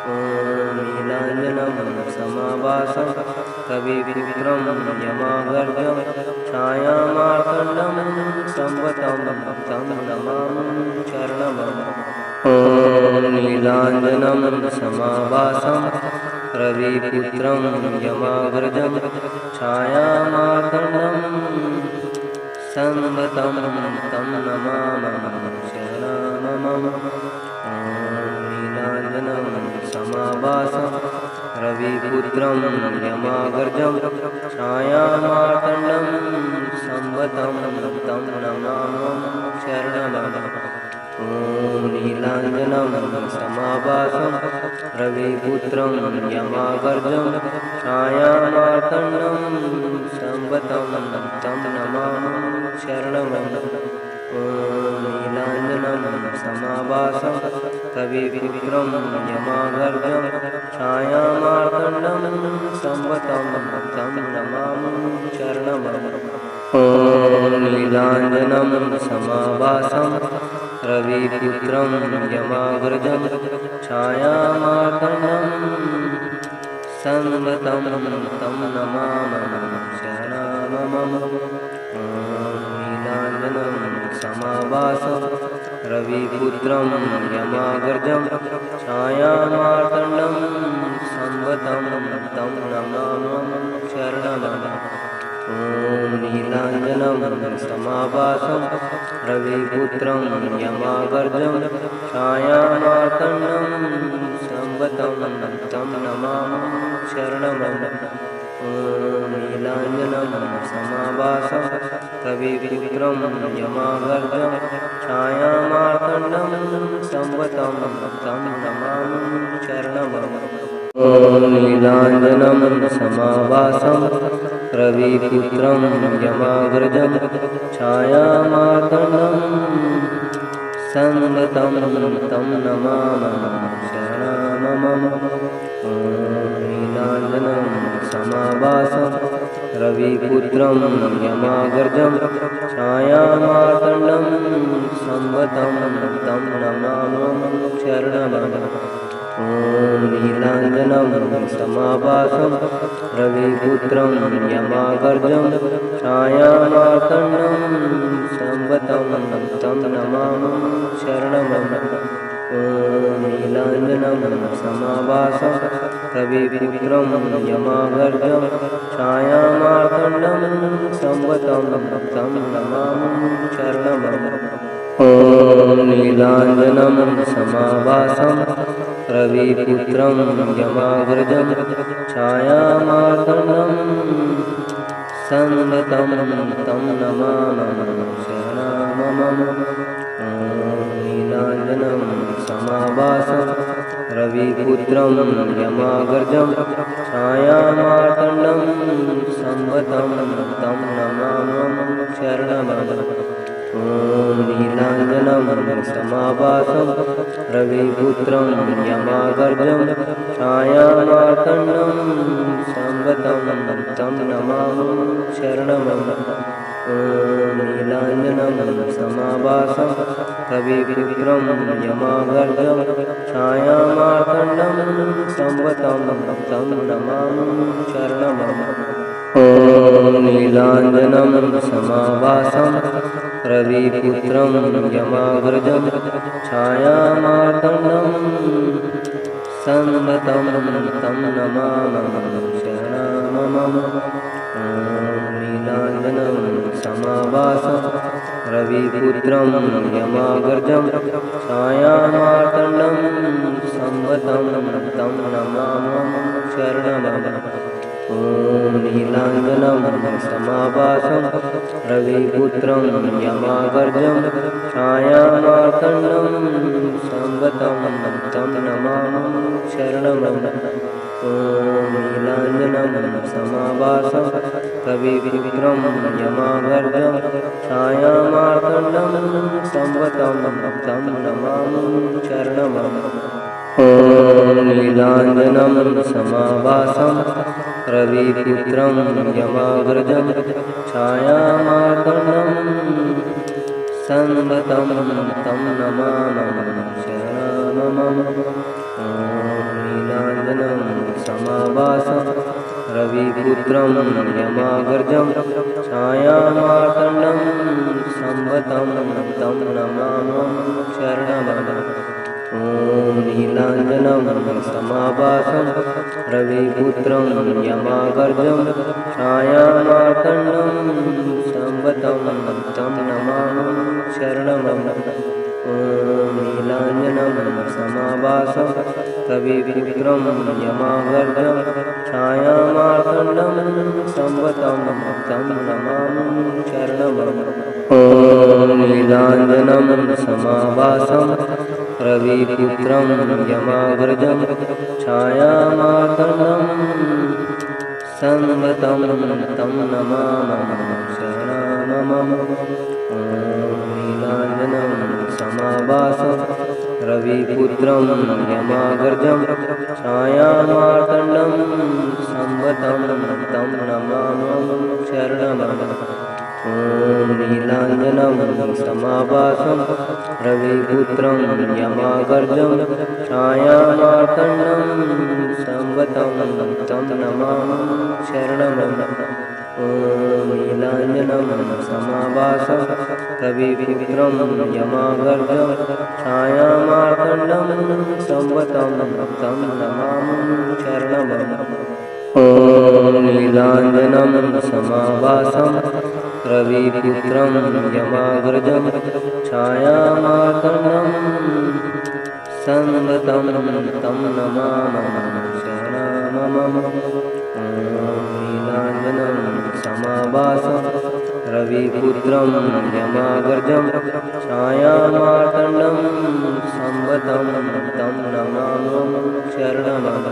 ॐ नीलाञ्जनं समाभासं रविपुत्रं यमाग्रजं छायामार्तण्डं संवतं तं नमामः शरणं। ॐ नीलाञ्जनं समाभासं रविपुत्रं यमाग्रजं छायामार्तण्डं संवतं तं नमामः शरणं। ॐ नीलाञ्जनं समाभासं रविपुत्रं यमाग्रजं छायामार्तण्डं संवतं तं नमामः शरणं। ॐ नीलाञ्जनं समाभासं रविपुत्रं यमाग्रजं छायामार्तण्डं संवतं तं नमामः शरणं। ॐ नीलाञ्जनं समाभासं रविपुत्रं यमाग्रजं छायामार्तण्डं संवतं तं नमामः शरणं। ॐ नीलाञ्जनं समाभासं रविपुत्रं यमाग्रजं छायामार्तण्डं संवतं तं नमामः शरणं। ॐ नीलाञ्जनं समाभासं रविपुत्रं यमाग्रजं छायामार्तण्डं संवतं तं नमामः शरणं। ॐ नीलाञ्जनं समाभासं रविपुत्रं यमाग्रजं छायामार्तण्डं संवतं तं नमामः शरणं। ॐ नीलाञ्जनं समाभासं रविपुत्रं यमाग्रजं छायामार्तण्डं संवतं तं नमामः शरणं। ॐ नीलाञ्जनं समाभासं रविपुत्रं यमाग्रजं छायामार्तण्डं संवतं तं नमामः शरणं। ॐ नीलाञ्जनं समाभासं रविपुत्रं यमाग्रजं छायामार्तण्डं संवतं तं नमामः शरणं। ॐ नीलाञ्जनं समाभासं रविपुत्रं यमाग्रजं छायामार्तण्डं संवतं तं नमामः शरणं। ॐ नीलाञ्जनं समाभासं रविपुत्रं यमाग्रजं छायामार्तण्डं संवतं तं नमामः शरणं। ॐ नीलाञ्जनं समाभासं रविपुत्रं यमाग्रजं छायामार्तण्डं संवतं तं नमामः शरणं। ॐ नीलाञ्जनं समाभासं रविपुत्रं यमाग्रजं छायामार्तण्डं संवतं तं नमामः शरणं। ॐ नीलाञ्जनं समाभासं रविपुत्रं यमाग्रजं छायामार्तण्डं संवतं तं नमामः शरणं। ॐ नीलाञ्जनं समाभासं रविपुत्रं यमाग्रजं छायामार्तण्डं संवतं तं नमामः शरणं। ॐ नीलाञ्जनं समाभासं रविपुत्रं यमाग्रजं छायामार्तण्डं संवतं तं नमामः शरणं। ॐ नीलाञ्जनं समाभासं रविपुत्रं यमाग्रजं छायामार्तण्डं संवतं तं नमामः शरणं। ॐ नीलाञ्जनं समाभासं रविपुत्रं यमागर्जं छायामार्तण्डं संवतं तं नमामि शरणमं। ॐ नीलाञ्जनं समाभासं रविपुत्रं यमागर्जं छायामार्तण्डं संवतं तं नमामि शरणमं। ॐ नीलाञ्जनं समाभासं रविपुत्रं यमाग्रजं छायामार्तण्डं संवतं तं नमामि शरणमं। ॐ नीलाञ्जनं समाभासं रविपुत्रं यमाग्रजं छायामार्तण्डं संवतं तं नमामि शरणमं। ॐ नीलाञ्जनं समाभासं रविपुत्रं यमागर्जं छायामार्तण्डं संवतं तं नमामि शरणमं। ॐ नीलाञ्जनं समाभासं रविपुत्रं यमागर्जं छायामार्तण्डं संवतं तं नमामि शरणमं। ॐ नीलाञ्जनं समाभासं रविपुत्रं यमाग्रजं छायामार्तण्डं संवतं तं नमामि शरणमं। ॐ नीलाञ्जनं समाभासं रविपुत्रं यमाग्रजं छायामार्तण्डं संवतं तं नमामि शरणमं। ॐ नीलाञ्जनं समाभासं रविपुत्रं यमागर्जं छायामार्तण्डं संवतं तं नमामि शरणमं। ॐ नीलाञ्जनं समाभासं रविपुत्रं यमागर्जं छायामार्तण्डं संवतं तं नमामि शरणमं। ॐ नीलाञ्जनं समाभासं रविपुत्रं यमाग्रजं छायामार्तण्डं संवतं तं नमामि शरणमं। ॐ नीलाञ्जनं समाभासं रविपुत्रं यमाग्रजं छायामार्तण्डं संवतं तं नमामि शरणमं।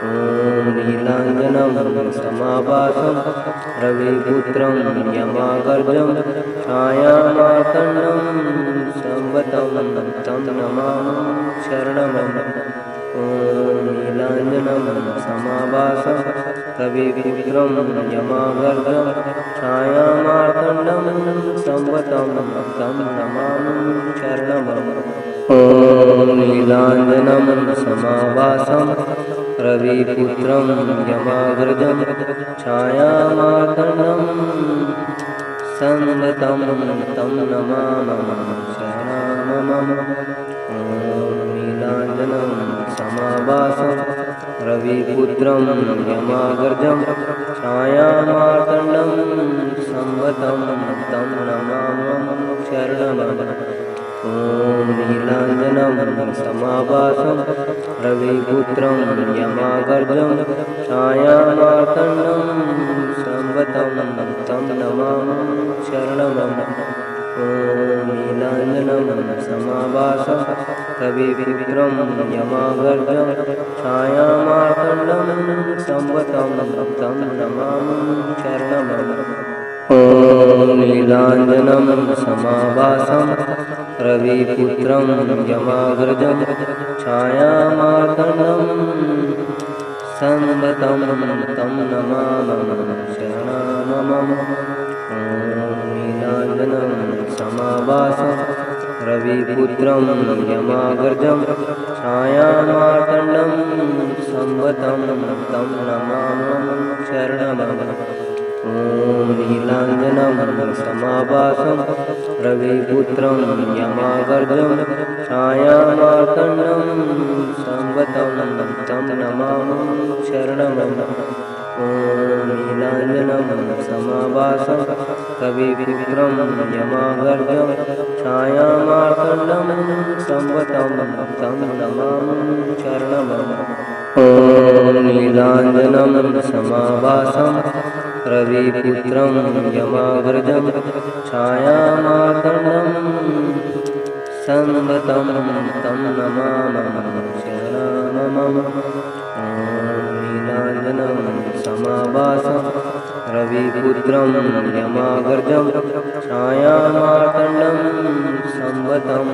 ॐ नीलाञ्जनं समाभासं रविपुत्रं यमागर्जं छायामार्तण्डं संवतं तं नमामि शरणमं। ॐ नीलाञ्जनं समाभासं रविपुत्रं यमागर्जं छायामार्तण्डं संवतं तं नमामि शरणमं। ॐ नीलाञ्जनं समाभासं रविपुत्रं यमाग्रजं छायामार्तण्डं संवतं तं नमामि शरणमं। ॐ नीलाञ्जनं समाभासं रविपुत्रं यमाग्रजं छायामार्तण्डं संवतं तं नमामि शरणमं। ॐ नीलाञ्जनं समाभासं रविपुत्रं यमागर्जं छायामार्तण्डं संवतं तं नमामि शरणमं। ॐ नीलाञ्जनं समाभासं रविपुत्रं यमागर्जं छायामार्तण्डं संवतं तं नमामि शरणमं। ॐ नीलाञ्जनं समाभासं रविपुत्रं यमाग्रजं छायामार्तण्डं संवतं तं नमामि शरणमं। ॐ नीलाञ्जनं समाभासं रविपुत्रं यमाग्रजं छायामार्तण्डं संवतं तं नमामि शरणमं। ॐ नीलाञ्जनं समाभासं रविपुत्रं यमागर्जं छायामार्तण्डं संवतं तं नमामि शरणमं। ॐ नीलाञ्जनं समाभासं रविपुत्रं यमागर्जं छायामार्तण्डं संवतं तं नमामि शरणमं। ॐ नीलाञ्जनं समाभासं रविपुत्रं यमाग्रजं छायामार्तण्डं संवतं तं नमामः शरणमम। ॐ नीलाञ्जनं समाभासं रविपुत्रं यमाग्रजं छायामार्तण्डं संवतं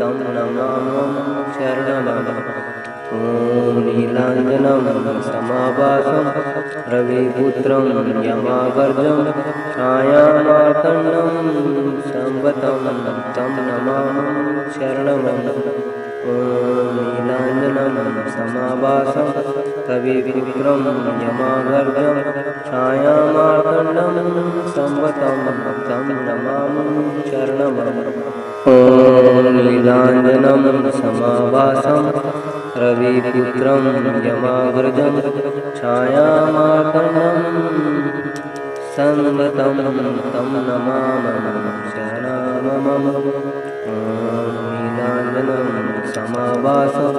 तं नमामः शरणमम। ॐ नीलाञ्जनं समाभासं रविपुत्रं यमाग्रजं छायामार्तण्डं संवतं तं नमामः शरणमम। ॐ नीलाञ्जनं समाभासं रविपुत्रं यमाग्रजं छायामार्तण्डं संवतं तं नमामः शरणमम। ॐ नीलाञ्जनं समाभासं रविपुत्रं यमाग्रजं छायामार्तण्डं संवतं तं नमामः शरणमम। ॐ नीलाञ्जनं समाभासं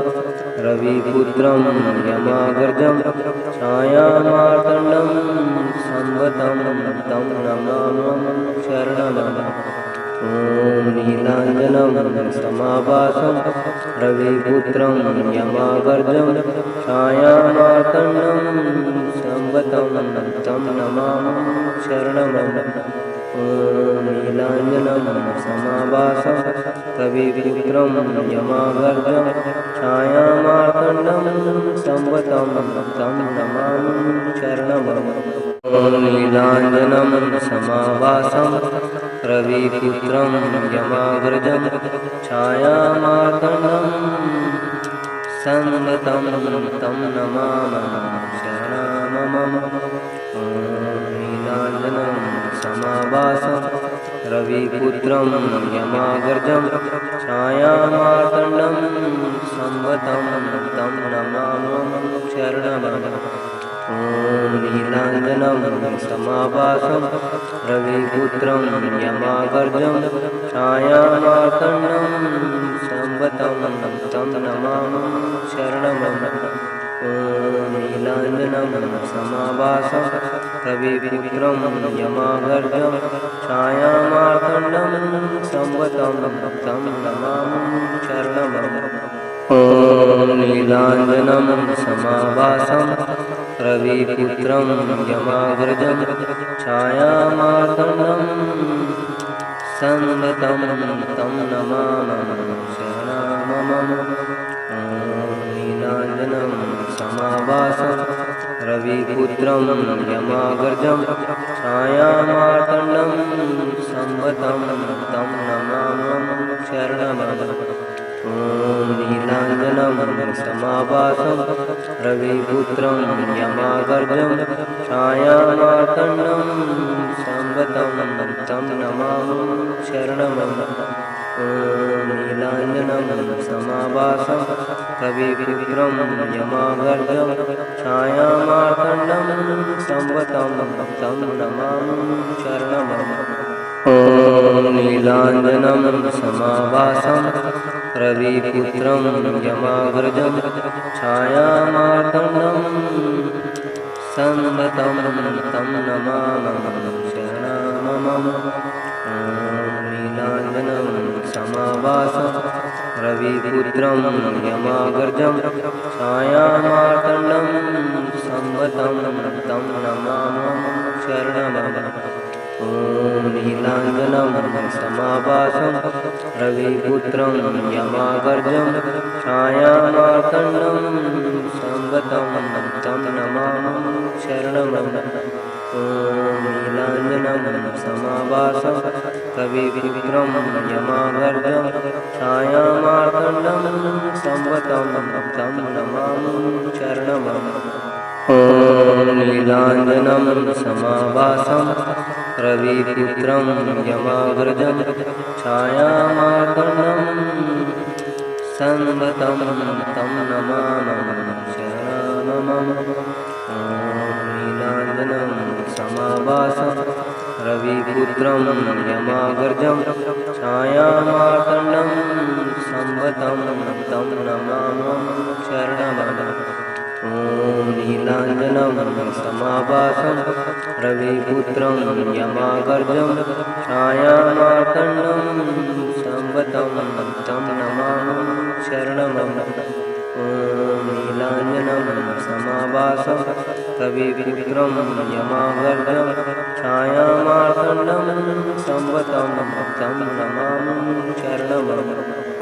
रविपुत्रं यमाग्रजं छायामार्तण्डं संवतं तं नमामः शरणमम। ॐ नीलाञ्जनं समाभासं रविपुत्रं यमाग्रजं छायामार्तण्डं संवतं तं नमामः शरणमम। ॐ नीलाञ्जनं समाभासं रविपुत्रं यमाग्रजं छायामार्तण्डं संवतं तं नमामः शरणमम। ॐ नीलाञ्जनं समाभासं रविपुत्रं यमाग्रजं छायामार्तण्डं संवतं तं नमामः शरणमम। ॐ नीलाञ्जनं समाभासं रविपुत्रं यमाग्रजं छायामार्तण्डं संवतं तं नमामः शरणमम। ॐ नीलाञ्जनं समाभासं रविपुत्रं यमाग्रजं छायामार्तण्डं संवतं तं नमामः शरणमम। ॐ नीलाञ्जनं समाभासं रविपुत्रं यमाग्रजं छायामार्तण्डं संवतं तं नमामः शरणमम। ॐ नीलाञ्जनं समाभासं रविपुत्रं यमाग्रजं छायामार्तण्डं संवतं तं नमामः शरणमम। ॐ नीलाञ्जनं समाभासं रविपुत्रं यमाग्रजं छायामार्तण्डं संवतं तं नमामः शरणमम। ॐ नीलाञ्जनं समाभासं रविपुत्रं यमाग्रजं छायामार्तण्डं संवतं तं नमामः शरणमम। ॐ नीलाञ्जनं समाभासं रविपुत्रं यमाग्रजं छायामार्तण्डं संवतं तं नमामः शरणमम। ॐ नीलाञ्जनं समाभासं रविपुत्रं यमाग्रजं छायामार्तण्डं संवतं तं नमामः शरणमम। ॐ नीलाञ्जनं समाभासं रविपुत्रं यमाग्रजं छायामार्तण्डं संवतं तं नमामः शरणमम। ॐ नीलाञ्जनं समाभासं रविपुत्रं यमाग्रजं छायामार्तण्डं संवतं तं नमामः शरणमम। ॐ नीलाञ्जनं समाभासं रविपुत्रं यमाग्रजं छायामार्तण्डं संवतं तं नमामः शरणमम। ॐ नीलाञ्जनं समाभासं रविपुत्रं यमाग्रजं छायामार्तण्डं संवतं तं नमामः शरणमम। ॐ नीलाञ्जनं समाभासं रविपुत्रं यमाग्रजं छायामार्तण्डं संवतं तं नमामः शरणमम। ॐ नीलाञ्जनं समाभासं रविपुत्रं यमागर्जं छायामार्तण्डं संवतं तं नमामि शरणमं। ॐ नीलाञ्जनं समाभासं रविपुत्रं यमागर्जं छायामार्तण्डं संवतं तं नमामि शरणमं।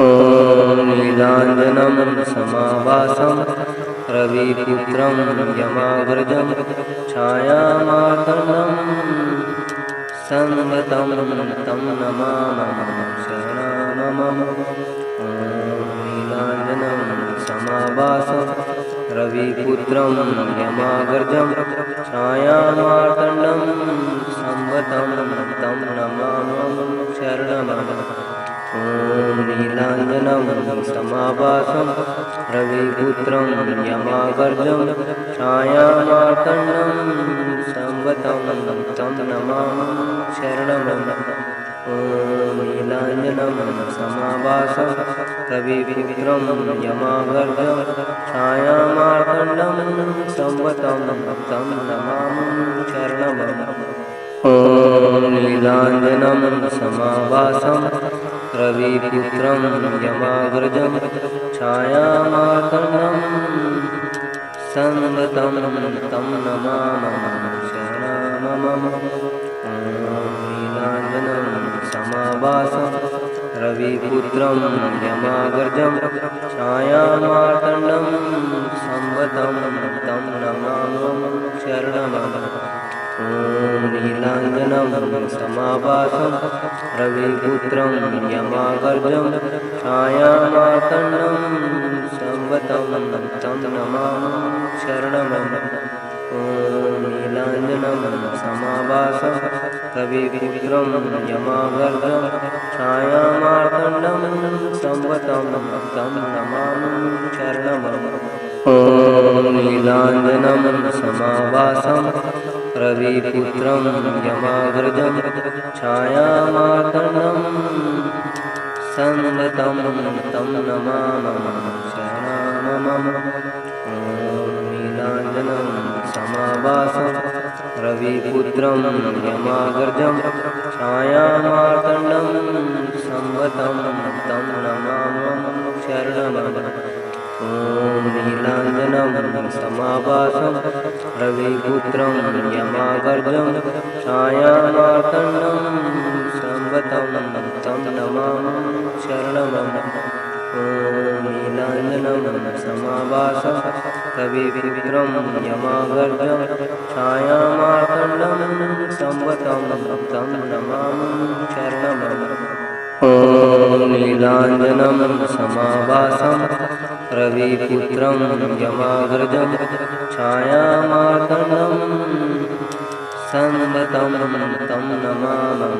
ॐ नीलाञ्जनं समाभासं रविपुत्रं यमाग्रजं छायामार्तण्डं संवतं तं नमामि शरणमं। ॐ नीलाञ्जनं समाभासं रविपुत्रं यमाग्रजं छायामार्तण्डं संवतं तं नमामि शरणमं। ॐ नीलाञ्जनं समाभासं रविपुत्रं यमागर्जं छायामार्तण्डं संवतं तं नमामि शरणमं। ॐ नीलाञ्जनं समाभासं रविपुत्रं यमागर्जं छायामार्तण्डं संवतं तं नमामि शरणमं। ॐ नीलाञ्जनं समाभासं रविपुत्रं यमाग्रजं छायामार्तण्डं संवतं तं नमामि शरणमं। ॐ नीलाञ्जनं समाभासं रविपुत्रं यमाग्रजं छायामार्तण्डं संवतं तं नमामि शरणमं। ॐ नीलाञ्जनं समाभासं रविपुत्रं यमागर्जं छायामार्तण्डं संवतं तं नमामि शरणमं। ॐ नीलाञ्जनं समाभासं रविपुत्रं यमागर्जं छायामार्तण्डं संवतं तं नमामि शरणमं। ॐ नीलाञ्जनं समाभासं रविपुत्रं यमाग्रजं छायामार्तण्डं संवतं तं नमामि शरणमं। ॐ नीलाञ्जनं समाभासं रविपुत्रं यमाग्रजं छायामार्तण्डं संवतं तं नमामि शरणमं। ॐ नीलाञ्जनं समाभासं रविपुत्रं यमागर्जं छायामार्तण्डं संवतं तं नमामि शरणमं। ॐ नीलाञ्जनं समाभासं रविपुत्रं यमागर्जं छायामार्तण्डं संवतं तं नमामि शरणमं। ॐ नीलाञ्जनं समाभासं रविपुत्रं यमाग्रजं छायामार्तण्डं संवतं तं नमामि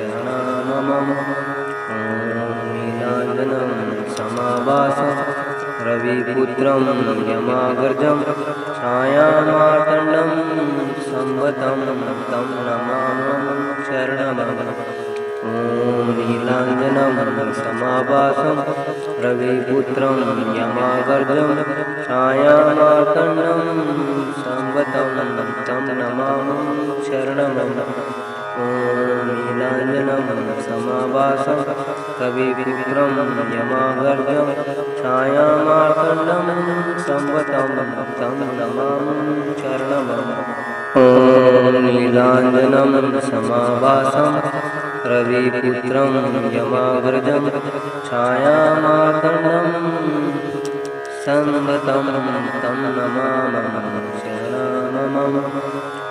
शरणमं। ॐ नीलाञ्जनं समाभासं रविपुत्रं यमाग्रजं छायामार्तण्डं संवतं तं नमामि शरणमं। ॐ नीलाञ्जनं समाभासं रविपुत्रं यमागर्जं छायामार्तण्डं संवतं तं नमामि शरणमं। ॐ नीलाञ्जनं समाभासं रविपुत्रं यमागर्जं छायामार्तण्डं संवतं तं नमामि शरणमं। ॐ नीलाञ्जनं समाभासं रविपुत्रं यमाग्रजं छायामार्तण्डं संवतं तं नमामि शरणमं।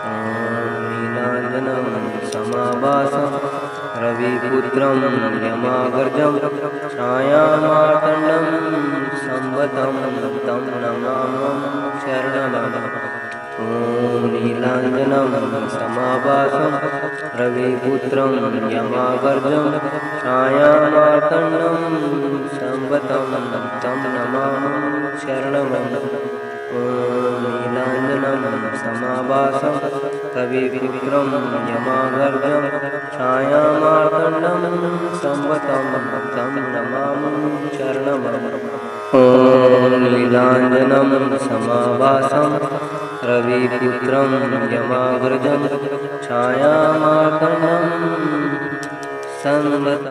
ॐ नीलाञ्जनं समाभासं रविपुत्रं यमाग्रजं छायामार्तण्डं संवतं तं नमामि शरणमं। ॐ नीलाञ्जनं समाभासं रविपुत्रं यमागर्जं छायामार्तण्डं संवतं तं नमामि शरणमं। ॐ नीलाञ्जनं समाभासं रविपुत्रं यमागर्जं छायामार्तण्डं संवतं तं नमामि शरणमं। ॐ नीलाञ्जनं समाभासं रविपुत्रं यमाग्रजं छायामार्तण्डं संगतम्।